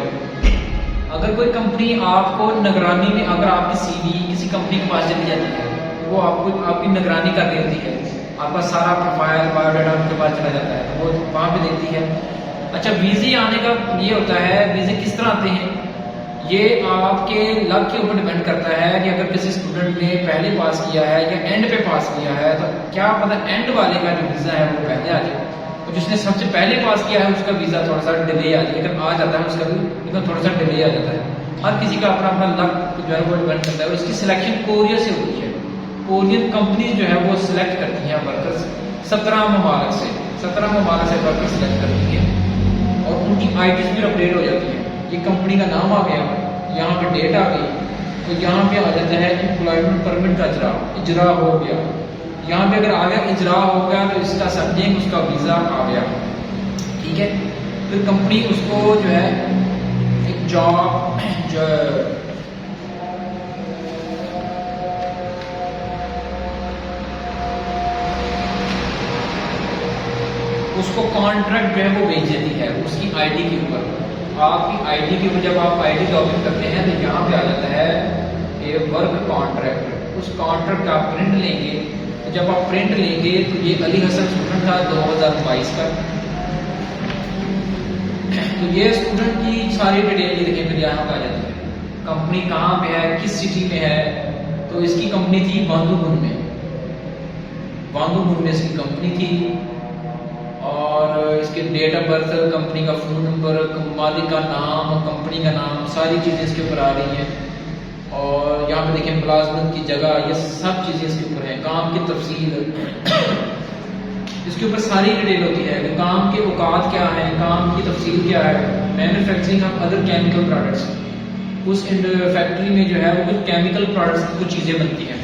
اگر کوئی کمپنی آپ کو نگرانی میں، اگر آپ کی سی وی کسی کمپنی کے پاس چلی جاتی ہے، وہ آپ کو آپ کی نگرانی کر رہی ہوتی ہے، آپ کا سارا پروفائل بایو ڈاٹا ان کے پاس چلا جاتا ہے، وہ وہاں پہ دیکھتی ہے۔ اچھا، ویزے آنے کا یہ ہوتا ہے، ویزے کس طرح آتے ہیں، یہ آپ کے لک کے اوپر ڈیپینڈ کرتا ہے کہ اگر کسی اسٹوڈنٹ نے پہلے پاس کیا ہے یا اینڈ پہ پاس کیا ہے تو کیا پتہ اینڈ والے کا جو ویزا ہے وہ پہلے آ جائے، اور جس نے سب سے پہلے پاس کیا ہے اس کا ویزا تھوڑا سا ڈیلے آ جائے، لیکن آ جاتا ہے اس کا بھی، لیکن تھوڑا سا ڈیلے آ جاتا ہے۔ ہر کسی کا اپنا اپنا لک جو ہے وہ ڈیپینڈ کرتا ہے، اور اس کی سلیکشن کوریا سے ہوتی ہے، کورین کمپنیز جو ہے وہ سلیکٹ کرتی ہیں ورکرز 17 ممالک سے، 17 ممالک سے ورکر سلیکٹ کرتی ہیں، اور ان کی آئی ڈیز بھی اپڈیٹ ہو جاتی ہیں۔ یہ کمپنی کا نام آ گیا، یہاں پہ ڈیٹ آ گئی، تو یہاں پہ آ جاتا ہے امپلائمنٹ پرمٹ کا اجرا ہو گیا، یہاں پہ اگر آ گیا اجرا ہو گیا تو اس کا سبجیکٹ، اس کا ویزا آ گیا، ٹھیک ہے؟ پھر کمپنی اس کو جو ہے ایک جاب جو اس کو کانٹریکٹ جو ہے وہ بھیج دیتی ہے اس کی آئی ڈی کے اوپر۔ آپ کی آئی ڈی کے اوپر جب آپ آئی ڈی لاگ ان کرتے ہیں تو یہاں پہ آ جاتا ہے کہ ورک کانٹریکٹ، اس کانٹریکٹ کا آپ پرنٹ لیں گے، تو جب آپ پرنٹ لیں گے تو یہ علی حسن اسٹوڈنٹ تھا 2022 کا، تو یہ اسٹوڈنٹ کی ساری ڈیٹیل یہ دیکھیں، پھر یہاں پہ آ جاتی ہے کمپنی کہاں پہ ہے، کس سٹی میں ہے، تو اس کی کمپنی تھی باندوگن میں، باندوگن میں اس کی کمپنی تھی، اور اس کے ڈیٹ آف برتھ، کمپنی کا فون نمبر، مالک کا نام، کمپنی کا نام، ساری چیزیں اس کے اوپر آ رہی ہیں، اور یہاں پہ دیکھیں ملازمت کی جگہ، یہ سب چیزیں اس کے اوپر ہیں، کام کی تفصیل اس کے اوپر ساری ڈیٹیل ہوتی ہے کہ کام کے اوقات کیا ہیں، کام کی تفصیل کیا ہے، manufacturing of other chemical products, اس فیکٹری میں جو ہے وہ کچھ کیمیکل پروڈکٹس کی کچھ چیزیں بنتی ہیں،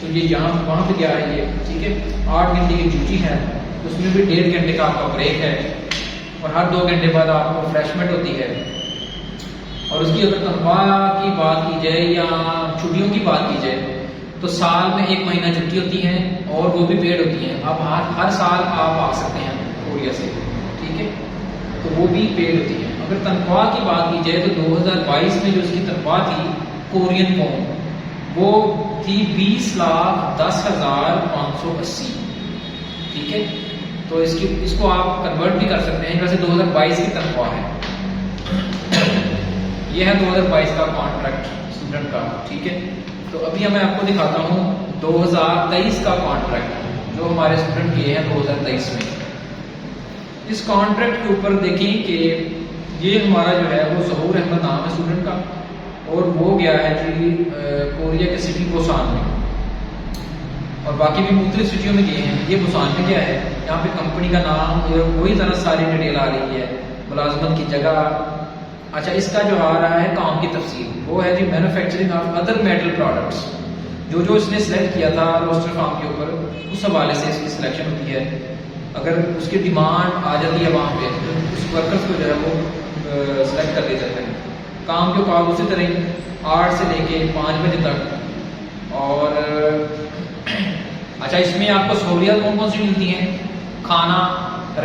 تو یہ یہاں وہاں پہ کیا ہے یہ، ٹھیک ہے؟ 8 گھنٹے کی ڈیوٹی ہے، اس میں بھی 1.5 گھنٹے کا آپ کا بریک ہے، اور ہر 2 گھنٹے بعد آپ کو ریفریشمنٹ ہوتی ہے۔ اور اس کی اگر تنخواہ کی بات کی جائے یا چھٹیوں کی بات کی جائے تو سال میں 1 مہینہ چھٹی ہوتی ہے اور وہ بھی پیڈ ہوتی ہیں. اب ہر سال آپ آ سکتے ہیں کوریا سے, ٹھیک ہے, تو وہ بھی پیڈ ہوتی ہے. اگر تنخواہ کی بات کی جائے تو 2022 میں جو اس کی تنخواہ تھی کورین وون وہ تھی 20,10,580. ٹھیک ہے, تو اس کو آپ کنورٹ بھی کر سکتے ہیں. ویسے 2022 کی تنخواہ ہے. یہ ہے 2022 کا کانٹریکٹ اسٹوڈنٹ کا. ٹھیک ہے, تو ابھی میں آپ کو دکھاتا ہوں 2023 کا کانٹریکٹ جو ہمارے اسٹوڈنٹ کیے ہیں 2023 میں. اس کانٹریکٹ کے اوپر دیکھیں کہ یہ ہمارا جو ہے وہ ظہور احمد نام ہے اسٹوڈنٹ کا, اور وہ گیا ہے جی کوریا کے سٹی بوسان میں, اور باقی بھی مختلف سٹیوں میں گئے ہیں. یہ بوسان میں کیا ہے, یہاں پہ کمپنی کا نام وہی طرح ساری ڈیٹیل آ رہی ہے, ملازمت کی جگہ. اچھا, اس کا جو آ رہا ہے کام کی تفصیل وہ ہے جی manufacturing of other metal products. جو اس نے سلیکٹ کیا تھا روسٹر فارم کے اوپر اس حوالے سے اس کی سلیکشن ہوتی ہے. اگر اس کی ڈیمانڈ آ جاتی ہے وہاں پہ تو اس ورکرس کو جو ہے وہ سلیکٹ کر لیے جاتے ہیں. کام کے اوقات اسی طرح 8 سے لے کے 5 بجے تک. اور اچھا, اس میں آپ کو سہولیات کون سی ملتی ہیں؟ کھانا,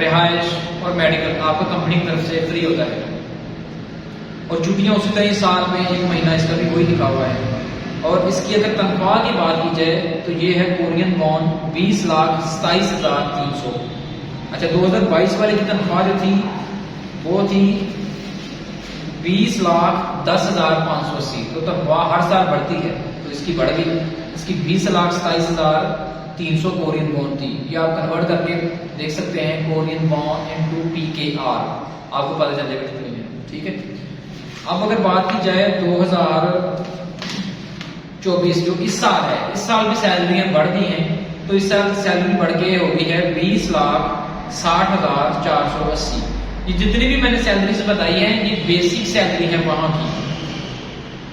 رہائش اور میڈیکل آپ کو کمپنی کی طرف سے فری ہوتا ہے. اور چھٹیاں اسی طرح سال میں 1 مہینہ اس کا بھی وہی لکھا ہوا ہے. اور اس کی اگر تنخواہ کی بات کی جائے تو یہ ہے کورین وون 20,27,300. اچھا, 2022 والے کی تنخواہ جو تھی وہ تھی 20,10,580. تو تنخواہ ہر سال بڑھتی ہے تو اس کی بڑھ گئی. اس کی 20,27,300 کورین وون تھی. یہ آپ کنورٹ کر کے دیکھ سکتے ہیں کورین وون انٹو PKR, آپ کو پتہ چل جائے گا کتنی ہے. ٹھیک ہے, اب اگر بات کی جائے 2024 جو اس سال ہے, اس سال بھی سیلریاں بڑھ گئی ہیں. تو اس سال سیلری بڑھ کے ہو گئی ہے 20,60,480. یہ جتنی بھی میں نے سیلریز بتائی ہیں یہ بیسک سیلری ہے, وہاں کی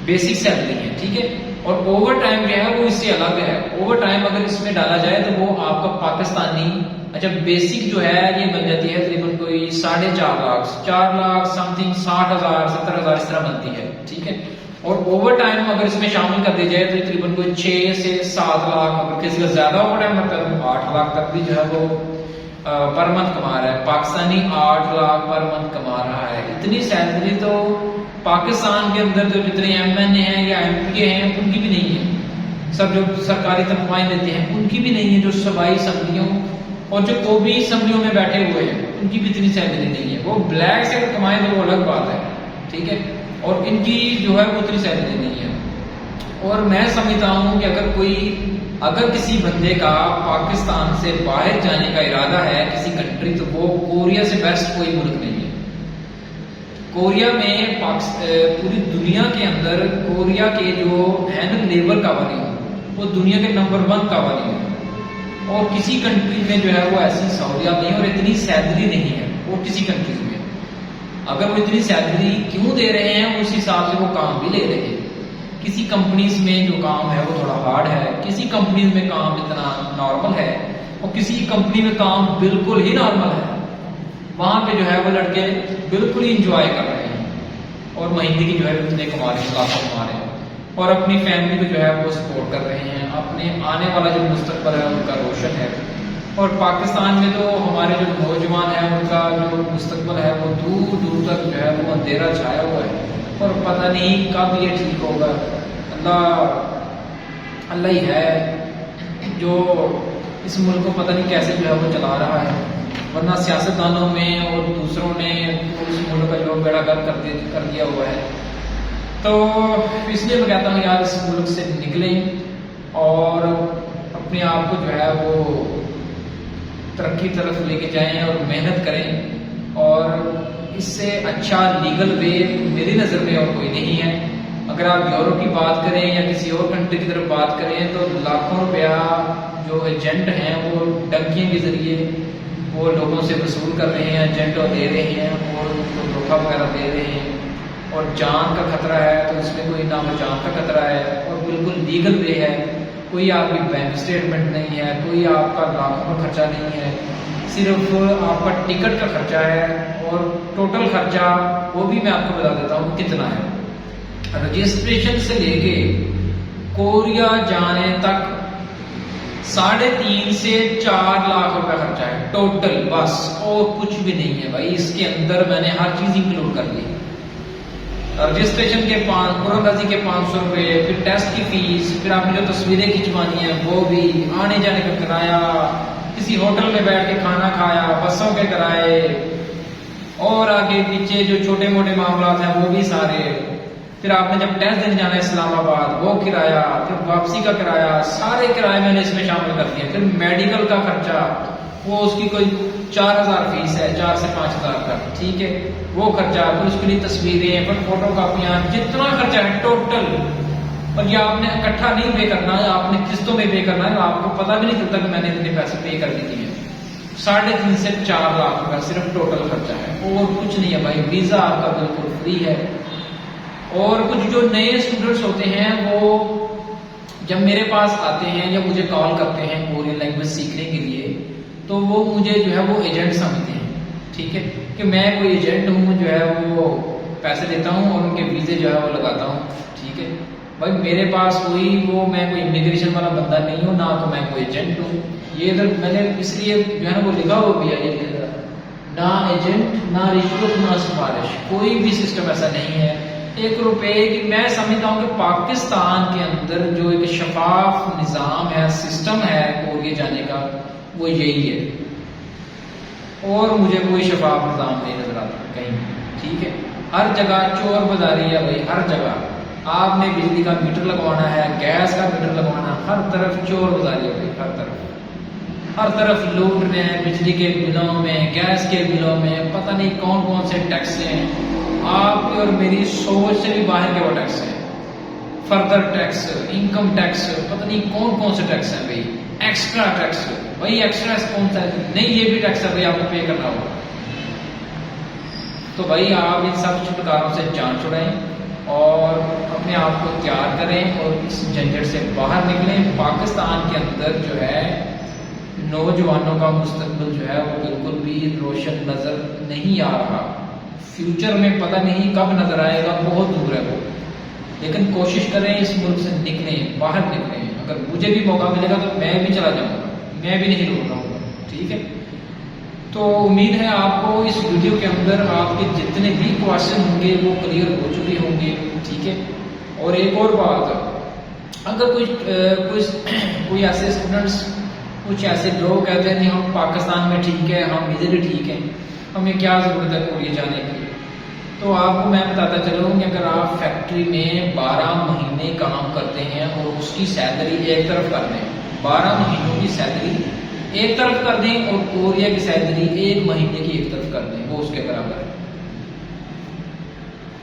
بیسک سیلری ہے. ٹھیک ہے, اور اوور ٹائم جو ہے وہ اس سے الگ ہے. اوور ٹائم اگر اس میں ڈالا جائے تو وہ آپ کا پاکستانی, اچھا بیسک جو ہے یہ بن جاتی ہے تقریباً کوئی 4.5 لاکھ 4 لاکھ سم تھنگ 60,000 70,000 اس طرح بنتی ہے. ٹھیک ہے, اور اوور ٹائم اگر اس میں شامل کر دی جائے تو تقریباً کوئی 6 سے 7 لاکھ, اگر کسی کا زیادہ اوور ٹائم کرتا ہے تو 8 لاکھ تک بھی جو ہے وہ پر منتھ کما رہا ہے. پاکستانی 8 لاکھ پر منتھ کما رہا ہے. اتنی سیلری تو پاکستان کے اندر جو جتنے MNA ہیں یا MPA ہیں ان کی بھی نہیں ہے. سب جو سرکاری تنخواہیں دیتے ہیں ان کی بھی نہیں ہے. جو صوبائی اسمبلیوں اور جو قومی اسمبلیوں میں بیٹھے ہوئے ہیں ان کی بھی اتنی سیلری نہیں ہے. وہ بلیک سے اگر کمائیں تو وہ الگ بات ہے. ٹھیک ہے, اور ان کی جو ہے وہ اتنی سیلری نہیں ہے. اور میں سمجھتا ہوں کہ اگر کسی بندے کا پاکستان سے باہر جانے کا ارادہ ہے کسی کنٹری, تو وہ کوریا سے بیسٹ کوئی ملک نہیں ہے. کوریا میں پوری دنیا کے اندر کوریا کے جو ہینڈ لیبر قوانین وہ دنیا کے نمبر 1 قوانین ہیں. اور کسی کنٹری میں جو ہے وہ ایسی سہولیات نہیں اور اتنی سیلری نہیں ہے. اور کسی کنٹریز میں اگر وہ اتنی سیلری کیوں دے رہے ہیں اس حساب سے وہ کام بھی لے رہے ہیں. کسی کمپنیز میں جو کام ہے وہ تھوڑا ہارڈ ہے, کسی کمپنیز میں کام اتنا نارمل ہے, اور کسی کمپنی میں کام بالکل ہی نارمل ہے. وہاں پہ جو ہے وہ لڑکے بالکل ہی انجوائے کر رہے ہیں اور مہینے کی جو ہے اتنے کما رہے ہیں, لاکھوں کما رہے ہیں, اور اپنی فیملی کو جو ہے وہ سپورٹ کر رہے ہیں. اپنے آنے والا جو مستقبل ہے ان کا روشن ہے. اور پاکستان میں تو ہمارے جو نوجوان ہیں ان کا جو مستقبل ہے وہ دور دور تک جو ہے وہ اندھیرا چھایا ہوا ہے, اور پتہ نہیں کب یہ ٹھیک ہوگا. اللہ ہی ہے جو اس ملک کو پتہ نہیں کیسے جو ہے وہ چلا رہا ہے. ورنہ سیاستدانوں میں اور دوسروں نے اس ملک کا جو بیڑا گرک کر دیا ہوا ہے. تو اس لیے میں کہتا ہوں یار اس ملک سے نکلیں اور اپنے آپ کو جو ہے وہ ترقی طرف لے کے جائیں اور محنت کریں. اور اس سے اچھا لیگل وے میری نظر میں اور کوئی نہیں ہے. اگر آپ یورپ کی بات کریں یا کسی اور کنٹری کی طرف بات کریں تو لاکھوں روپیہ جو ایجنٹ ہیں وہ ڈنکیوں کے ذریعے وہ لوگوں سے وصول کر رہے ہیں, ایجنٹ دے رہے ہیں اور ان کو دھوکہ وغیرہ دے رہے ہیں. اور جان کا خطرہ ہے تو اس میں کوئی نام جان کا خطرہ ہے, اور بالکل لیگل وے ہے. کوئی آپ کی بینک اسٹیٹمنٹ نہیں ہے, کوئی آپ کا لاکھوں کا خرچہ نہیں ہے, صرف آپ کا ٹکٹ کا خرچہ ہے. اور ٹوٹل خرچہ وہ بھی میں آپ کو بتا دیتا ہوں کتنا ہے. رجسٹریشن سے لے کے کوریا جانے تک 3.5 سے 4 لاکھ روپے خرچہ ہے ٹوٹل، بس اور کچھ بھی نہیں ہے بھائی. اس کے اندر میں نے ہر چیز انکلوڈ کر لی. رجسٹریشن کے قرآن رضی کے 500 روپے، پھر ٹیسٹ کی فیس، پھر آپ نے جو تصویریں کھنچوانی ہیں وہ بھی، آنے جانے کا کرایہ، کسی ہوٹل میں بیٹھ کے کھانا کھایا، بسوں کے کرائے، اور آگے پیچھے جو چھوٹے موٹے معاملات ہیں وہ بھی سارے. پھر آپ نے جب ٹیسٹ دینے جانا ہے اسلام آباد وہ کرایہ، پھر واپسی کا کرایہ، سارے کرائے میں نے اس میں شامل کر دیے. پھر میڈیکل کا خرچہ، وہ اس کی کوئی 4,000 فیس ہے، 4 سے 5,000 کا، ٹھیک ہے، وہ خرچہ، پھر اس کے لیے تصویریں، پھر فوٹو کاپیاں، جتنا خرچہ ہے ٹوٹل. اور یہ آپ نے اکٹھا نہیں پے کرنا ہے، آپ نے قسطوں میں پے کرنا ہے. آپ کو پتہ بھی نہیں چلتا کہ میں نے اتنے پیسے پے کر دیے ہیں. 3.5 سے 4 لاکھ روپیہ صرف ٹوٹل خرچہ ہے، اور کچھ نہیں ہے بھائی. ویزا آپ کا بالکل فری ہے. اور کچھ جو نئے اسٹوڈنٹس ہوتے ہیں وہ جب میرے پاس آتے ہیں یا مجھے کال کرتے ہیں کورین لینگویج سیکھنے کے لیے، تو وہ مجھے جو ہے وہ ایجنٹ سمجھتے ہیں، ٹھیک ہے، کہ میں کوئی ایجنٹ ہوں جو ہے وہ پیسے دیتا ہوں اور ان کے ویزے جو ہے وہ لگاتا ہوں، ٹھیک ہے. بھائی میرے پاس میں کوئی امیگریشن والا بندہ نہیں ہوں، نہ تو میں کوئی ایجنٹ ہوں. یہ ادھر میں نے اس لیے جو ہے نا وہ لکھا ہوا بھی ہے، یہ نہ ایجنٹ، نہ رشوت، نہ سفارش، کوئی بھی سسٹم ایسا نہیں ہے. 1 روپے کی میں سمجھتا ہوں کہ پاکستان کے اندر جو ایک شفاف نظام ہے، سسٹم ہے کوریا جانے کا، وہ یہی ہے. اور مجھے کوئی شفاف نظام نہیں نظر آتا کہیں، ٹھیک ہے. ہر جگہ چور بازاری ہے بھائی، ہر جگہ. آپ نے بجلی کا میٹر لگوانا ہے، گیس کا میٹر لگوانا، ہر طرف چور بازاری ہے بھائی، ہر طرف لوٹ رہے ہیں. بجلی کے بلوں میں، گیس کے بلوں میں پتہ نہیں کون کون سے ٹیکس ہیں. آپ کی اور میری سوچ سے بھی باہر کے وہ ٹیکس ہیں. فردر ٹیکس، انکم ٹیکس، پتہ نہیں کون کون سے ٹیکس ہیں بھائی. ایکسٹرا ٹیکس، بھائی ایکسٹرا کون سا ہے؟ نہیں، یہ بھی ٹیکس ہے بھائی، آپ کو پے کرنا ہوگا. تو بھائی آپ ان سب چھٹکاروں سے جان چھڑائیں اور اپنے آپ کو تیار کریں اور اس جھنجھٹ سے باہر نکلیں. پاکستان کے اندر جو ہے نوجوانوں کا مستقبل جو ہے وہ بالکل بھی روشن نظر نہیں آ رہا. فیوچر میں پتہ نہیں کب نظر آئے گا، بہت دور ہے وہ. لیکن کوشش کریں اس ملک سے نکلیں، باہر نکلیں. اگر مجھے بھی موقع ملے گا تو میں بھی چلا جاؤں گا، میں بھی نہیں روک رہا ہوں، ٹھیک ہے. تو امید ہے آپ کو اس ویڈیو کے اندر آپ کے جتنے بھی کوشچن ہوں گے وہ کلیئر ہو چکے ہوں گے، ٹھیک ہے. اور ایک اور بات، اگر کوئی ایسے اسٹوڈنٹس، کچھ ایسے لوگ کہتے ہیں کہ ہم پاکستان میں ٹھیک ہے، ہم ادھر ٹھیک ہیں، ہمیں کیا ضرورت ہے کوریا جانے کی، تو آپ کو میں بتاتا چلوں کہ اگر آپ فیکٹری میں 12 مہینے کام کرتے ہیں اور اس کی سیلری ایک طرف کر دیں، 12 مہینوں کی سیلری ایک طرف کر دیں اور کوریا کی سیلری 1 مہینے کی ایک طرف کر دیں، وہ اس کے برابر ہے.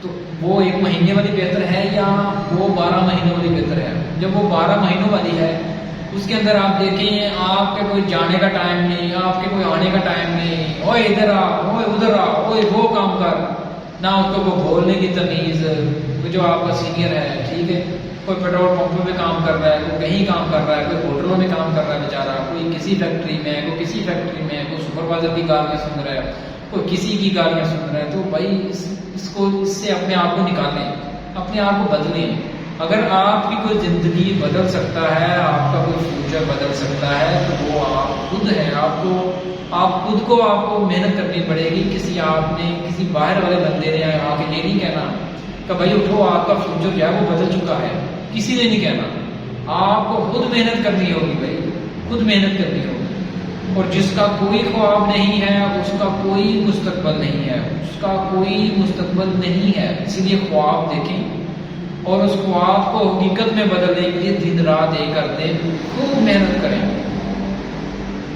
تو وہ 1 مہینے والی بہتر ہے یا وہ 12 مہینوں والی بہتر ہے؟ جب وہ 12 مہینوں والی ہے اس کے اندر آپ دیکھیں آپ کے کوئی جانے کا ٹائم نہیں، آپ کے کوئی آنے کا ٹائم نہیں، اوے ادھر آ، اوے ادھر آ، اوے وہ کام کر، نہ اس کو کوئی بولنے کی تمیز. جو آپ کا سینئر ہے، ٹھیک ہے، کوئی پیٹرول پمپوں میں کام کر رہا ہے، کوئی کہیں کام کر رہا ہے، کوئی ہوٹلوں میں کام کر رہا ہے بیچارہ، کوئی کسی فیکٹری میں، کوئی کسی فیکٹری میں، کوئی سپروائزر کی گالیاں سن رہا ہے، کوئی کسی کی گالیاں سن رہا ہے. تو بھائی اس سے اپنے آپ کو نکالیں، اپنے آپ کو بدلیں. اگر آپ کی کوئی زندگی بدل سکتا ہے، آپ کا کوئی فیوچر بدل سکتا ہے، تو وہ آپ خود ہیں. آپ خود کو آپ کو محنت کرنی پڑے گی. کسی باہر والے بندے نے آ کے یہ نہیں کہنا کہ بھائی اٹھو آپ کا فیوچر جو ہے وہ بدل چکا ہے، کسی نے نہیں کہنا. آپ کو خود محنت کرنی ہوگی بھائی، خود محنت کرنی ہوگی. اور جس کا کوئی خواب نہیں ہے اس کا کوئی مستقبل نہیں ہے، اس کا کوئی مستقبل نہیں ہے. اسی لیے خواب دیکھیں اور اس خواب کو حقیقت میں بدلنے کے لیے دن رات ایک کرتے خوب محنت کریں.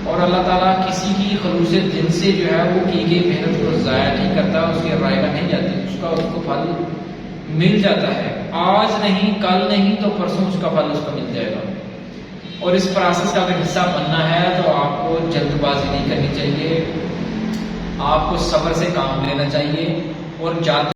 اور اللہ تعالیٰ کسی کی خلوص دل سے جو ہے وہ کی گئی محنت کو ضائع نہیں کرتا، اس کی رائگاں نہیں جاتی، اس کو پھل مل جاتا ہے. آج نہیں، کل نہیں تو پرسوں اس کا پھل اس کو مل جائے گا. اور اس پروسیس کا اگر حصہ بننا ہے تو آپ کو جلد بازی نہیں کرنی چاہیے، آپ کو صبر سے کام لینا چاہیے. اور جاتے